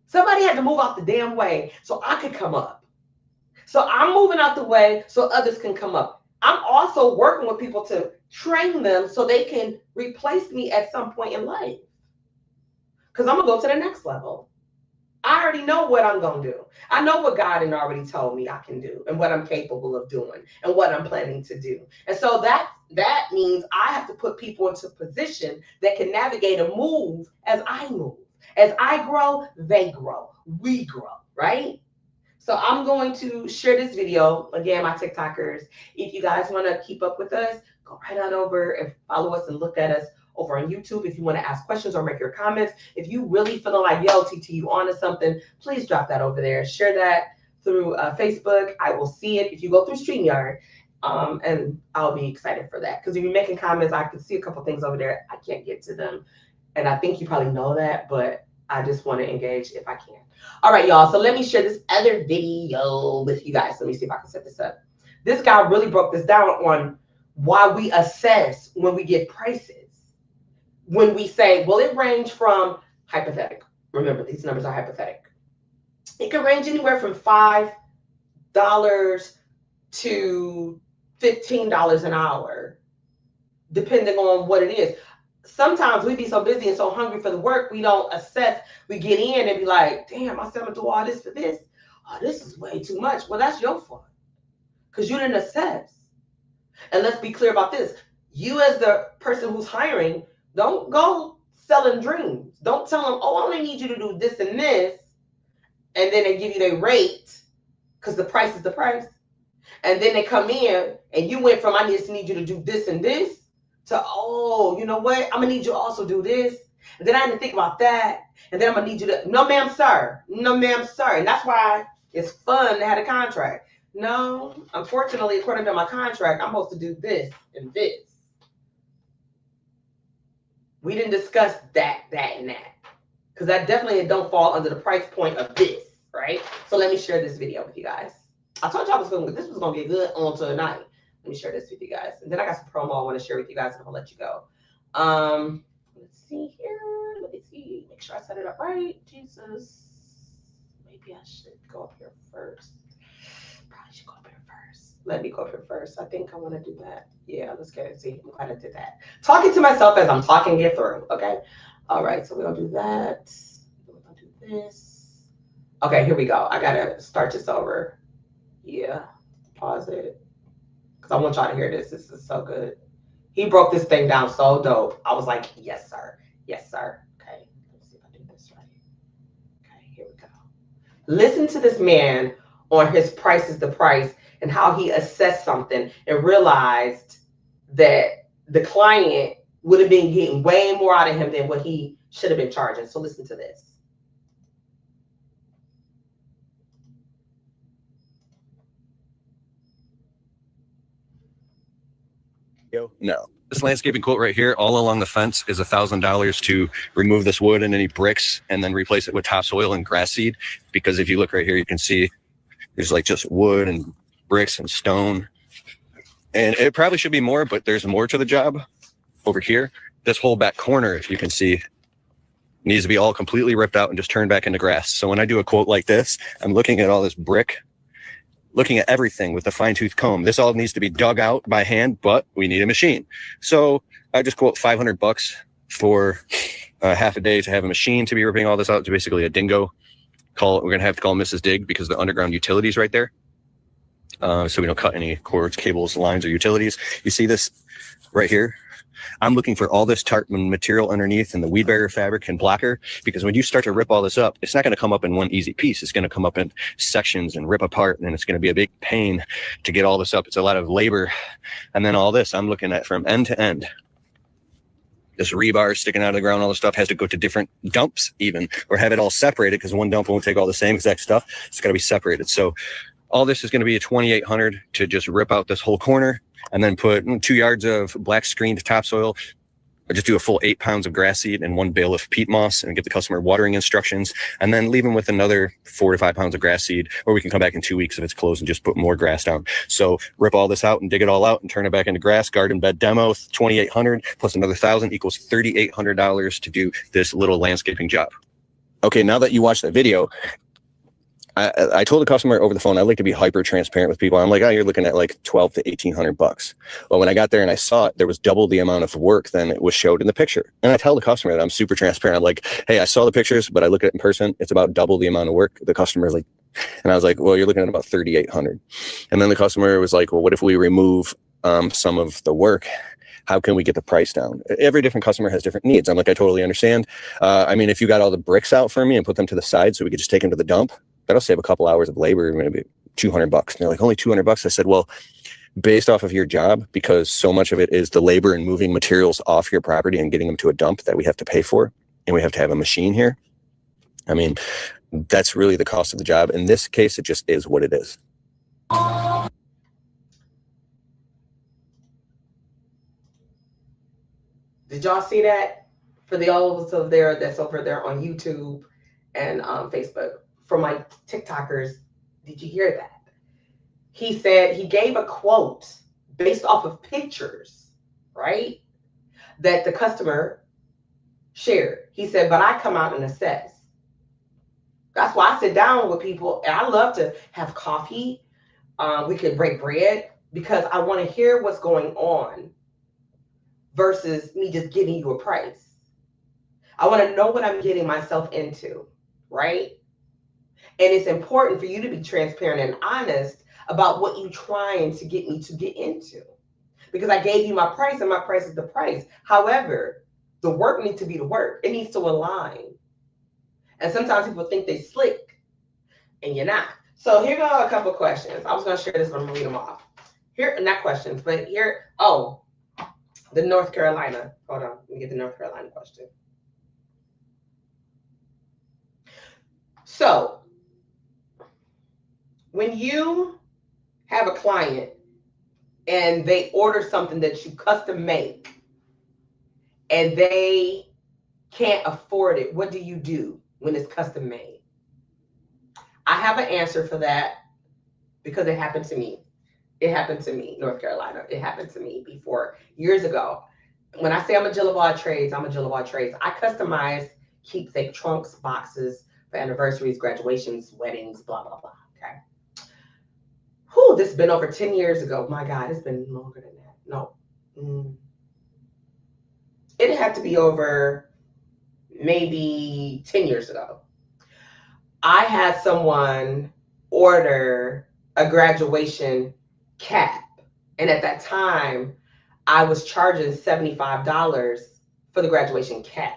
Somebody had to move out the damn way so I could come up. So I'm moving out the way so others can come up. I'm also working with people to train them so they can replace me at some point in life. Because I'm going to go to the next level. I already know what I'm going to do. I know what God had already told me I can do and what I'm capable of doing and what I'm planning to do. And so that means I have to put people into a position that can navigate and move as I move. As I grow, they grow. We grow, right? So I'm going to share this video. Again, my TikTokers, if you guys want to keep up with us, go right on over and follow us and look at us over on YouTube. If you want to ask questions or make your comments, if you really feeling like, yo, TT, you onto something, please drop that over there. Share that through Facebook. I will see it if you go through StreamYard. And I'll be excited for that. Because if you're making comments, I can see a couple things over there. I can't get to them. And I think you probably know that, but I just want to engage if I can. All right, y'all. So let me share this other video with you guys. Let me see if I can set this up. This guy really broke this down on why we assess when we get prices. When we say, well, it range from hypothetical. Remember, these numbers are hypothetical. It can range anywhere from $5 to $15 an hour, depending on what it is. Sometimes we be so busy and so hungry for the work, we don't assess. We get in and be like, damn, I said I'm gonna do all this for this. Oh, this is way too much. Well, that's your fault because you didn't assess. And let's be clear about this. You as the person who's hiring, don't go selling dreams. Don't tell them, oh, I only need you to do this and this. And then they give you their rate because the price is the price. And then they come in and you went from, I just need you to do this and this to, oh, you know what? I'm going to need you to also do this. And then I didn't think about that. And then I'm going to need you to, no, ma'am, sir. No, ma'am, sir. And that's why it's fun to have a contract. No, unfortunately, according to my contract, I'm supposed to do this and this. We didn't discuss that, and that. Because that definitely don't fall under the price point of this, right? So let me share this video with you guys. I told y'all this was going to get good on tonight. Let me share this with you guys. And then I got some promo I want to share with you guys, and I'm going to let you go. Let's see here. Let me see. Make sure I set it up right. Jesus. Maybe I should go up here first. Probably should go up here first. Let me go up here first. I think I want to do that. Yeah, let's get it. See, I'm glad I did that. Talking to myself as I'm talking it through, okay? All right, so we're going to do that. We're going to do this. Okay, here we go. I got to start this over. Yeah, pause it. Because I want y'all to hear this. This is so good. He broke this thing down so dope. I was like, yes, sir. Yes, sir. Okay, let's see if I do this right. Okay, here we go. Listen to this man on his price is the price and how he assessed something and realized that the client would have been getting way more out of him than what he should have been charging. So listen to this. No. This landscaping quote right here, all along the fence, is $1,000 to remove this wood and any bricks and then replace it with topsoil and grass seed. Because if you look right here, you can see there's like just wood and bricks and stone. And it probably should be more, but there's more to the job over here. This whole back corner, if you can see, needs to be all completely ripped out and just turned back into grass. So when I do a quote like this, I'm looking at all this brick, looking at everything with a fine-tooth comb. This all needs to be dug out by hand, but we need a machine. So I just quote $500 for half a day to have a machine to be ripping all this out. It's basically a dingo. We're going to have to call Mrs. Dig because the underground utilities right there. So we don't cut any cords, cables, lines, or utilities. You see this right here? I'm looking for all this tartan material underneath and the weed barrier fabric and blocker, because when you start to rip all this up, it's not going to come up in one easy piece. It's going to come up in sections and rip apart, and it's going to be a big pain to get all this up. It's a lot of labor. And then all this I'm looking at from end to end. This rebar sticking out of the ground, all this stuff has to go to different dumps even, or have it all separated, because one dump won't take all the same exact stuff. It's got to be separated. So all this is going to be a 2,800 to just rip out this whole corner and then put 2 yards of black screened topsoil. I just do a full 8 pounds of grass seed and 1 bale of peat moss and give the customer watering instructions, and then leave them with another 4 to 5 pounds of grass seed, or we can come back in 2 weeks if it's closed and just put more grass down. So rip all this out and dig it all out and turn it back into grass. Garden bed demo, 2,800 plus another 1,000 equals $3,800 to do this little landscaping job. Okay, now that you watched that video, I told the customer over the phone, I like to be hyper transparent with people. I'm like, oh, you're looking at like 12 to 1,800 bucks. Well, when I got there and I saw it, there was double the amount of work than it was showed in the picture. And I tell the customer that I'm super transparent. I'm like, hey, I saw the pictures, but I look at it in person. It's about double the amount of work. The customer is like, and I was like, well, you're looking at about 3,800. And then the customer was like, well, what if we remove some of the work? How can we get the price down? Every different customer has different needs. I'm like, I totally understand. I mean, if you got all the bricks out for me and put them to the side so we could just take them to the dump, that'll save a couple hours of labor, maybe 200 bucks. And they're like, only 200 bucks. I said, well, based off of your job, because so much of it is the labor and moving materials off your property and getting them to a dump that we have to pay for, and we have to have a machine here. I mean, that's really the cost of the job. In this case, it just is what it is. Did y'all see that? For the all of us over there that's over there on YouTube and Facebook, for my TikTokers, did you hear that? He said, he gave a quote based off of pictures, right? That the customer shared. He said, but I come out and assess. That's why I sit down with people, and I love to have coffee. We could break bread, because I want to hear what's going on versus me just giving you a price. I want to know what I'm getting myself into, right? And it's important for you to be transparent and honest about what you're trying to get me to get into. Because I gave you my price, and my price is the price. However, the work needs to be the work. It needs to align. And sometimes people think they slick, and you're not. So here go a couple of questions. I was going to share this, but I'm going to read them off. Here, not questions, but here, the North Carolina. Hold on, let me get the North Carolina question. So, when you have a client and they order something that you custom make and they can't afford it, what do you do when it's custom made? I have an answer for that because it happened to me. It happened to me, North Carolina. It happened to me before, years ago. When I say I'm a Jill of all trades, I'm a Jill of all trades. I customize keepsake trunks, boxes for anniversaries, graduations, weddings, blah, blah, blah. Okay. Whew, this has been over 10 years ago. My God, it's been longer than that. No. It had to be over maybe 10 years ago. I had someone order a graduation cap. And at that time, I was charging $75 for the graduation cap.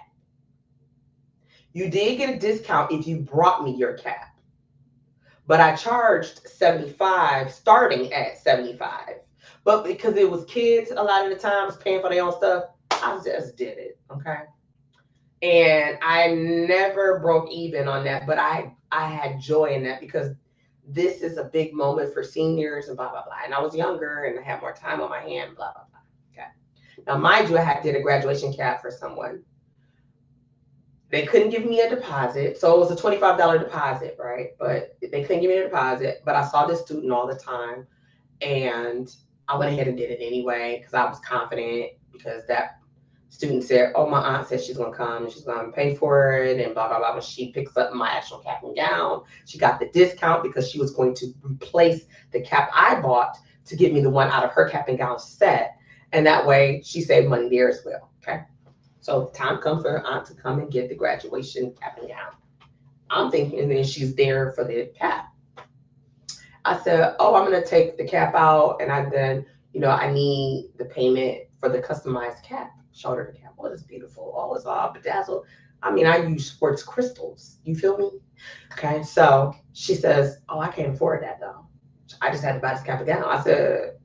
You did get a discount if you brought me your cap. But I charged $75, starting at $75. But because it was kids a lot of the times paying for their own stuff, I just did it, okay? And I never broke even on that, but I had joy in that because this is a big moment for seniors and blah, blah, blah. And I was younger and I had more time on my hand, blah, blah, blah. Okay. Now, mind you, I did a graduation cap for someone. They couldn't give me a deposit. So it was a $25 deposit, right? But they couldn't give me a deposit. But I saw this student all the time. And I went ahead and did it anyway because I was confident, because that student said, oh, my aunt said she's going to come and she's going to pay for it and blah, blah, blah. When she picks up my actual cap and gown, she got the discount because she was going to replace the cap I bought to give me the one out of her cap and gown set. And that way she saved money there as well. Okay. So time comes for her aunt to come and get the graduation cap and gown. I'm thinking then she's there for the cap. I said, oh, I'm going to take the cap out. And I need the payment for the customized cap. Showed her the cap. Oh, it's beautiful. Oh, it's all bedazzled. I mean, I use sports crystals. You feel me? Okay. So she says, oh, I can't afford that though. I just had to buy this cap and gown. I said,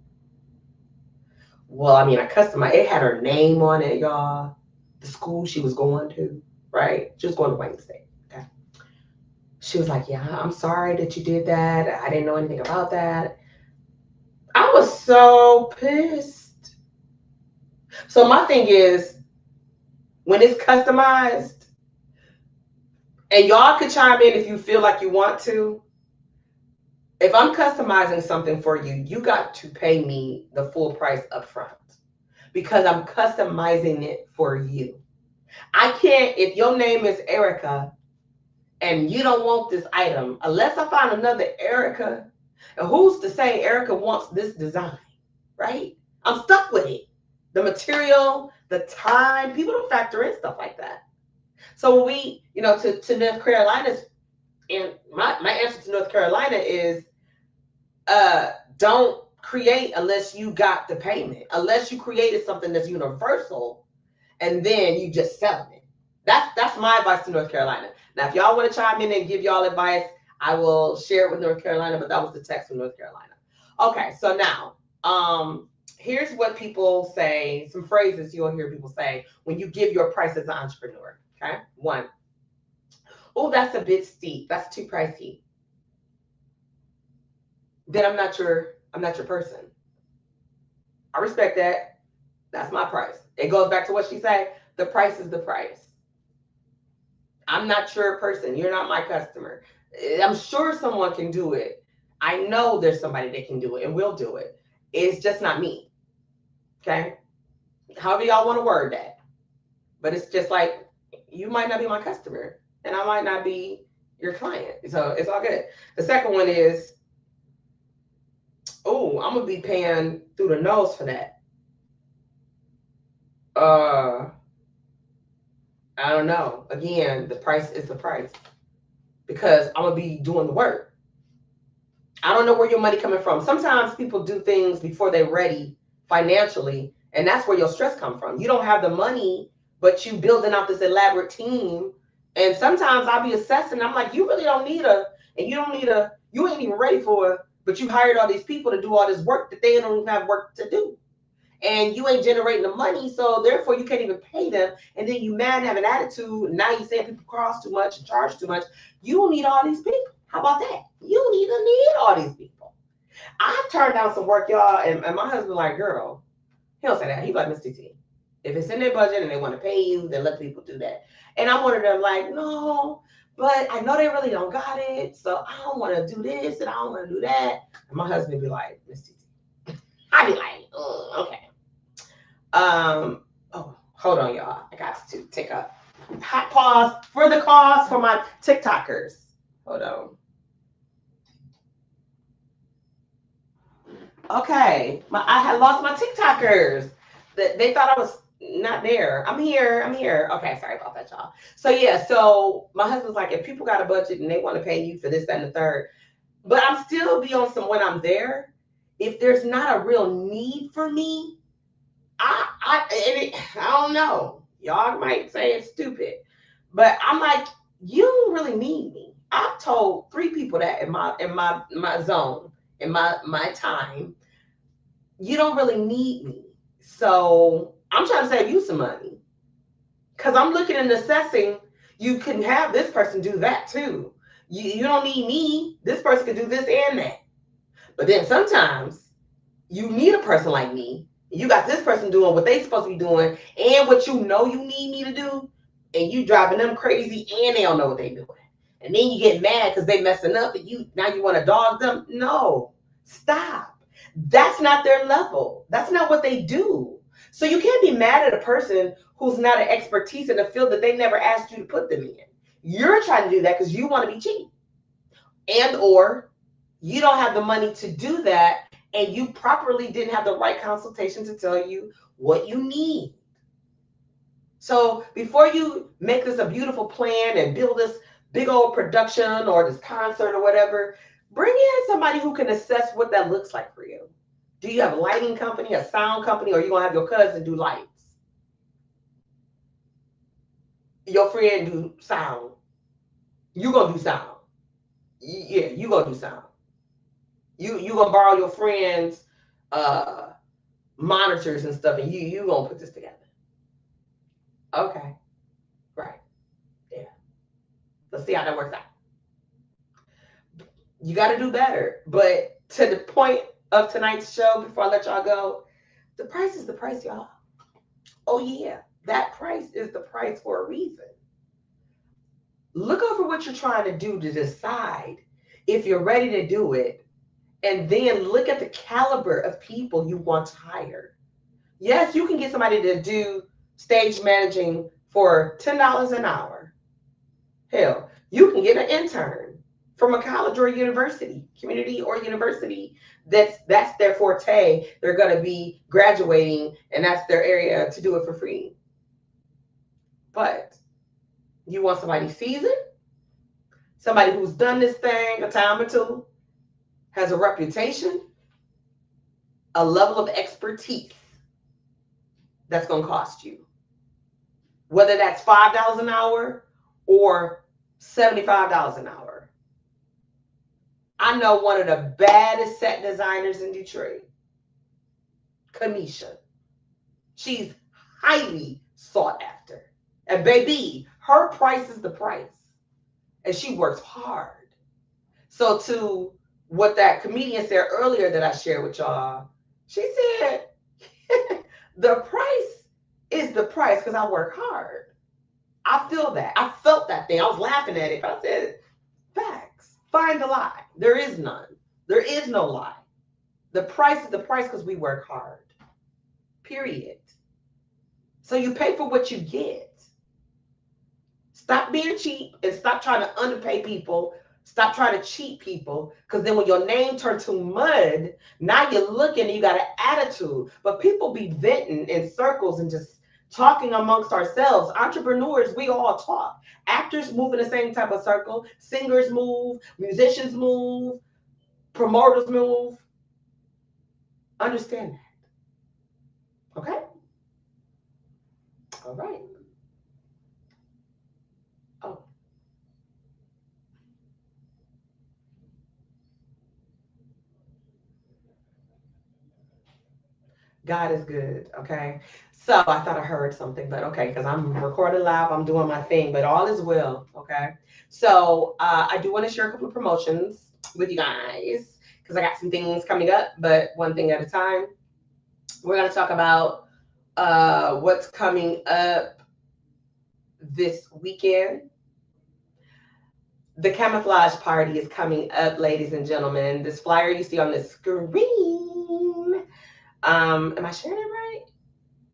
well, I mean, I customized. It had her name on it, y'all. The school she was going to, right? She was going to Wayne State. Okay. She was like, yeah, I'm sorry that you did that. I didn't know anything about that. I was so pissed. So my thing is, when it's customized, and y'all could chime in if you feel like you want to. If I'm customizing something for you, you got to pay me the full price up front because I'm customizing it for you. I can't, if your name is Erica and you don't want this item, unless I find another Erica, and who's to say Erica wants this design, right? I'm stuck with it. The material, the time, people don't factor in stuff like that. So when we, to North Carolina's, and my answer to North Carolina is don't create unless you got the payment, unless you created something that's universal and then you just selling it. That's my advice to North Carolina. Now, if y'all want to chime in and give y'all advice, I will share it with North Carolina, but that was the text from North Carolina. Okay, so now, here's what people say, some phrases you'll hear people say when you give your price as an entrepreneur. Okay, one, oh, that's a bit steep. That's too pricey. Then I'm not your person. I respect that. That's my price. It goes back to what she said. The price is the price. I'm not your person. You're not my customer. I'm sure someone can do it. I know there's somebody that can do it and will do it. It's just not me. Okay? However y'all want to word that. But it's just like, you might not be my customer and I might not be your client. So it's all good. The second one is, oh, I'm going to be paying through the nose for that. I don't know. Again, the price is the price because I'm gonna be doing the work. I don't know where your money coming from. Sometimes people do things before they're ready financially, and that's where your stress come from. You don't have the money, but you building out this elaborate team. And sometimes I'll be assessing. I'm like, you really don't need you ain't even ready for it, but you hired all these people to do all this work that they don't even have work to do. And you ain't generating the money, so therefore you can't even pay them. And then you mad and have an attitude. And now you saying people cost too much and charge too much. You don't need all these people. How about that? You don't even need all these people. I've turned down some work, y'all, and my husband like, girl, he don't say that. He like, Miss TT, if it's in their budget and they want to pay you, then let people do that. And I'm one of them like, no, but I know they really don't got it, so I don't want to do this and I don't want to do that. And my husband be like, Miss TT. I be like, okay. Oh, hold on, y'all. I got to take a hot pause for the cause for my TikTokers. Hold on. Okay, I had lost my TikTokers. They thought I was not there. I'm here. Okay, sorry about that, y'all. So yeah, so my husband's like, if people got a budget and they want to pay you for this, that, and the third, but I'm still be on some when I'm there. If there's not a real need for me, I don't know. Y'all might say it's stupid, but I'm like, you don't really need me. I've told 3 people that in my zone, in my time, you don't really need me. So I'm trying to save you some money. Because I'm looking and assessing, you can have this person do that too. You don't need me. This person can do this and that. But then sometimes you need a person like me. You got this person doing what they supposed to be doing and what you know you need me to do, and you driving them crazy and they don't know what they doing. And then you get mad because they messing up and you want to dog them. No, stop. That's not their level. That's not what they do. So you can't be mad at a person who's not an expertise in a field that they never asked you to put them in. You're trying to do that because you want to be cheap. And or you don't have the money to do that, and you properly didn't have the right consultation to tell you what you need. So before you make this a beautiful plan and build this big old production or this concert or whatever, bring in somebody who can assess what that looks like for you. Do you have a lighting company, a sound company, or are you going to have your cousin do lights? Your friend do sound. You going to do sound. Yeah, you going to do sound. You going to borrow your friend's monitors and stuff, and you going to put this together. Okay. Right. Yeah. Let's see how that works out. You got to do better. But to the point of tonight's show, before I let y'all go, the price is the price, y'all. Oh, yeah. That price is the price for a reason. Look over what you're trying to do to decide if you're ready to do it. And then look at the caliber of people you want to hire. Yes, you can get somebody to do stage managing for $10 an hour. Hell, you can get an intern from a college or a university, community or university. That's their forte. They're going to be graduating, and that's their area to do it for free. But you want somebody seasoned, somebody who's done this thing a time or two, has a reputation, a level of expertise that's going to cost you. Whether that's $5 an hour or $75 an hour. I know one of the baddest set designers in Detroit, Kanisha. She's highly sought after. And baby, her price is the price. And she works hard. So to what that comedian said earlier that I shared with y'all, she said, the price is the price because I work hard. I feel that. I felt that thing. I was laughing at it, but I said, facts. Find a lie. There is none. There is no lie. The price is the price because we work hard. Period. So you pay for what you get. Stop being cheap and stop trying to underpay people. Stop trying to cheat people, because then when your name turns to mud, now you're looking and you got an attitude. But people be venting in circles and just talking amongst ourselves. Entrepreneurs, we all talk. Actors move in the same type of circle. Singers move. Musicians move. Promoters move. Understand that. Okay? All right. Oh. God is good, okay? So I thought I heard something, but okay, because I'm recording live, I'm doing my thing, but all is well, okay? So I do want to share a couple of promotions with you guys because I got some things coming up, but one thing at a time. We're going to talk about what's coming up this weekend. The camouflage party is coming up, ladies and gentlemen. This flyer you see on the screen. Am I sharing it right?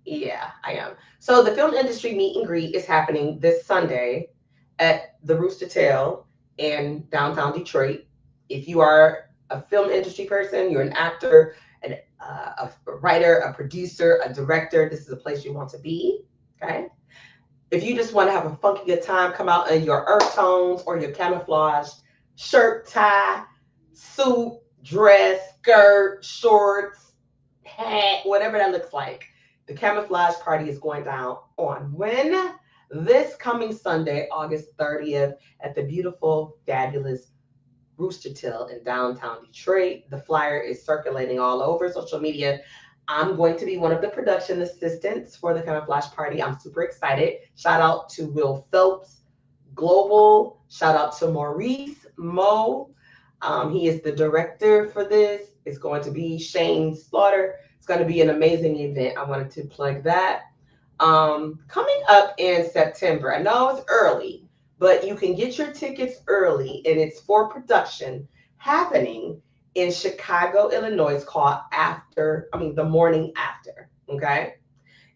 Yeah, I am. So the film industry meet and greet is happening this Sunday at the Rooster Tail in downtown Detroit. If you are a film industry person, you're an actor, a writer, a producer, a director, this is a place you want to be, okay? If you just want to have a funky good time, come out in your earth tones or your camouflage shirt, tie, suit, dress, skirt, shorts, hat, whatever that looks like. The camouflage party is going down on when? This coming Sunday, August 30th, at the beautiful, fabulous Rooster Tail in downtown Detroit. The flyer is circulating all over social media. I'm going to be one of the production assistants for the camouflage party. I'm super excited. Shout out to Will Phelps Global. Shout out to Maurice Moe. He is the director for this. It's going to be Shane Slaughter. It's going to be an amazing event. I wanted to plug that. Coming up in September, I know it's early, but you can get your tickets early, and it's for production happening in Chicago, Illinois, called The Morning After, okay?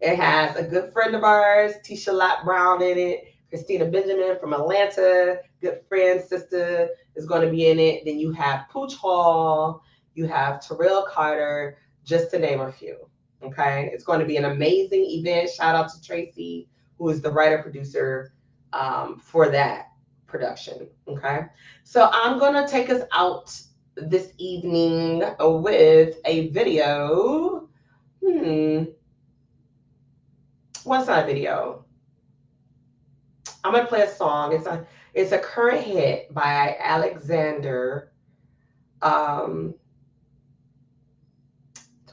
It has a good friend of ours, Tisha Lott Brown, in it. Christina Benjamin from Atlanta, good friend, sister, is going to be in it. Then you have Pooch Hall, you have Terrell Carter, just to name a few. Okay, it's going to be an amazing event. Shout out to Tracy, who is the writer-producer for that production. Okay, so I'm going to take us out this evening with a video. What's that video? I'm gonna play a song. It's a current hit by Alexander. Do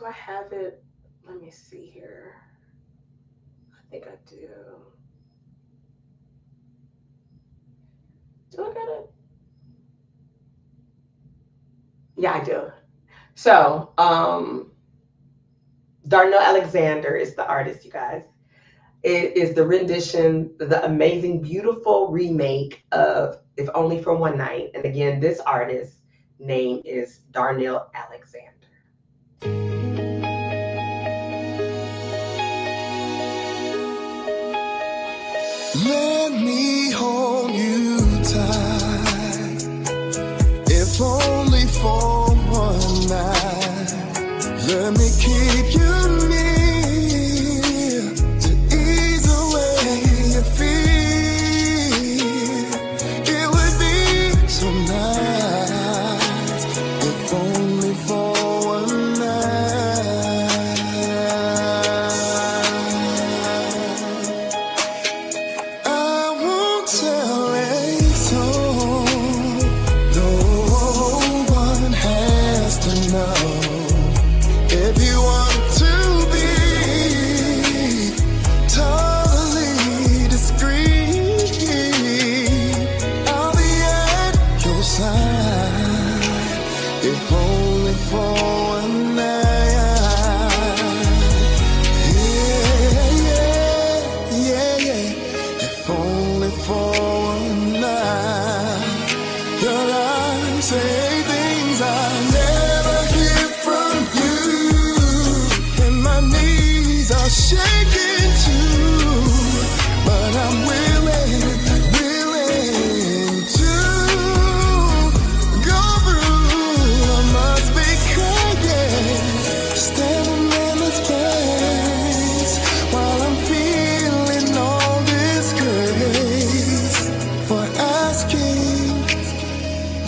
I have it? Let me see here. I think I do. Do I got it? Yeah, I do. So, Darnell Alexander is the artist, you guys. It is the rendition, the amazing, beautiful remake of If Only for One Night. And again, this artist's name is Darnell Alexander. Let me hold you tight, if only for one night. Let me keep you near to ease away your fear. It would be so nice if only for one night. I won't tell a soul, no one has to know. If you want to be totally discreet, I'll be at your side, if only for one night. Yeah, if only for one night. Your eyes say things I never hear from you, and my knees are shaking too, but I'm willing to go through. I must be crying, standing in this place while I'm feeling all this grace for asking.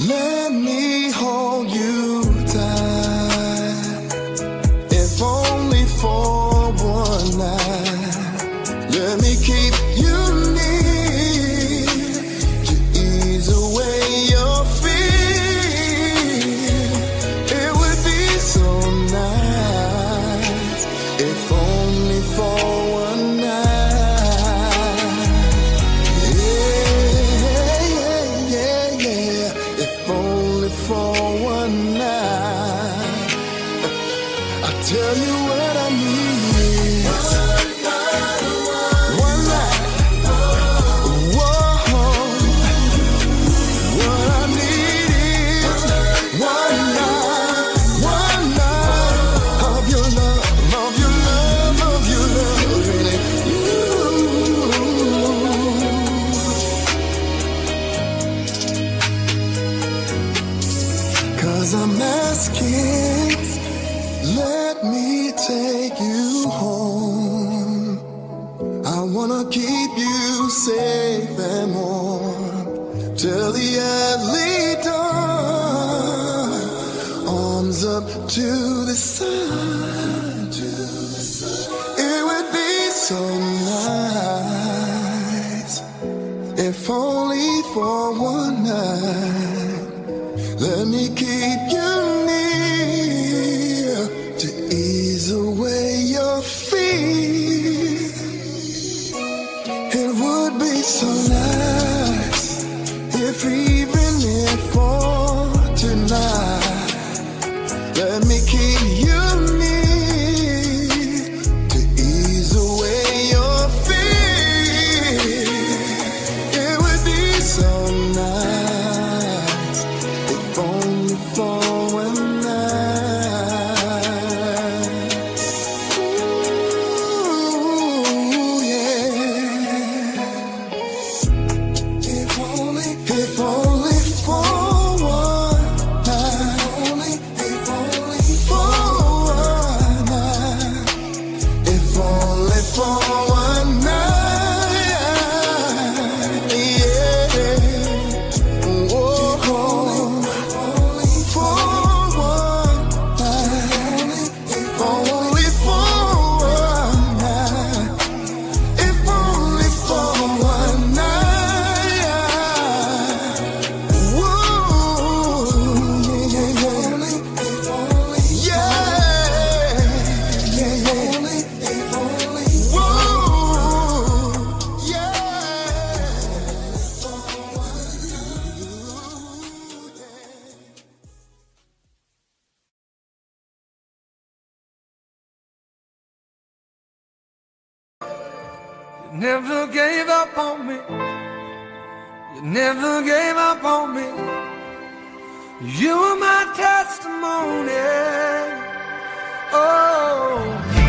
Let me hold you tight, if only for one night. Let me keep you near to ease away your fear. It would be so nice if only for one night. Yeah, if only for one night. I tell you what I need. One night. Whoa. What I need is one night of your love, of your love, of your love, really. Cause I'm asking, let me take you home. I wanna keep you safe and warm till the early dawn. Arms up to the sun. It would be so nice if only for one night. Let me keep you near to ease away your fear. It would be so nice if even if for tonight, let me keep you near to ease away your fear. It would be so nice if only for one night. Ooh, yeah. You never gave up on me. You never gave up on me. You were my testimony. Oh.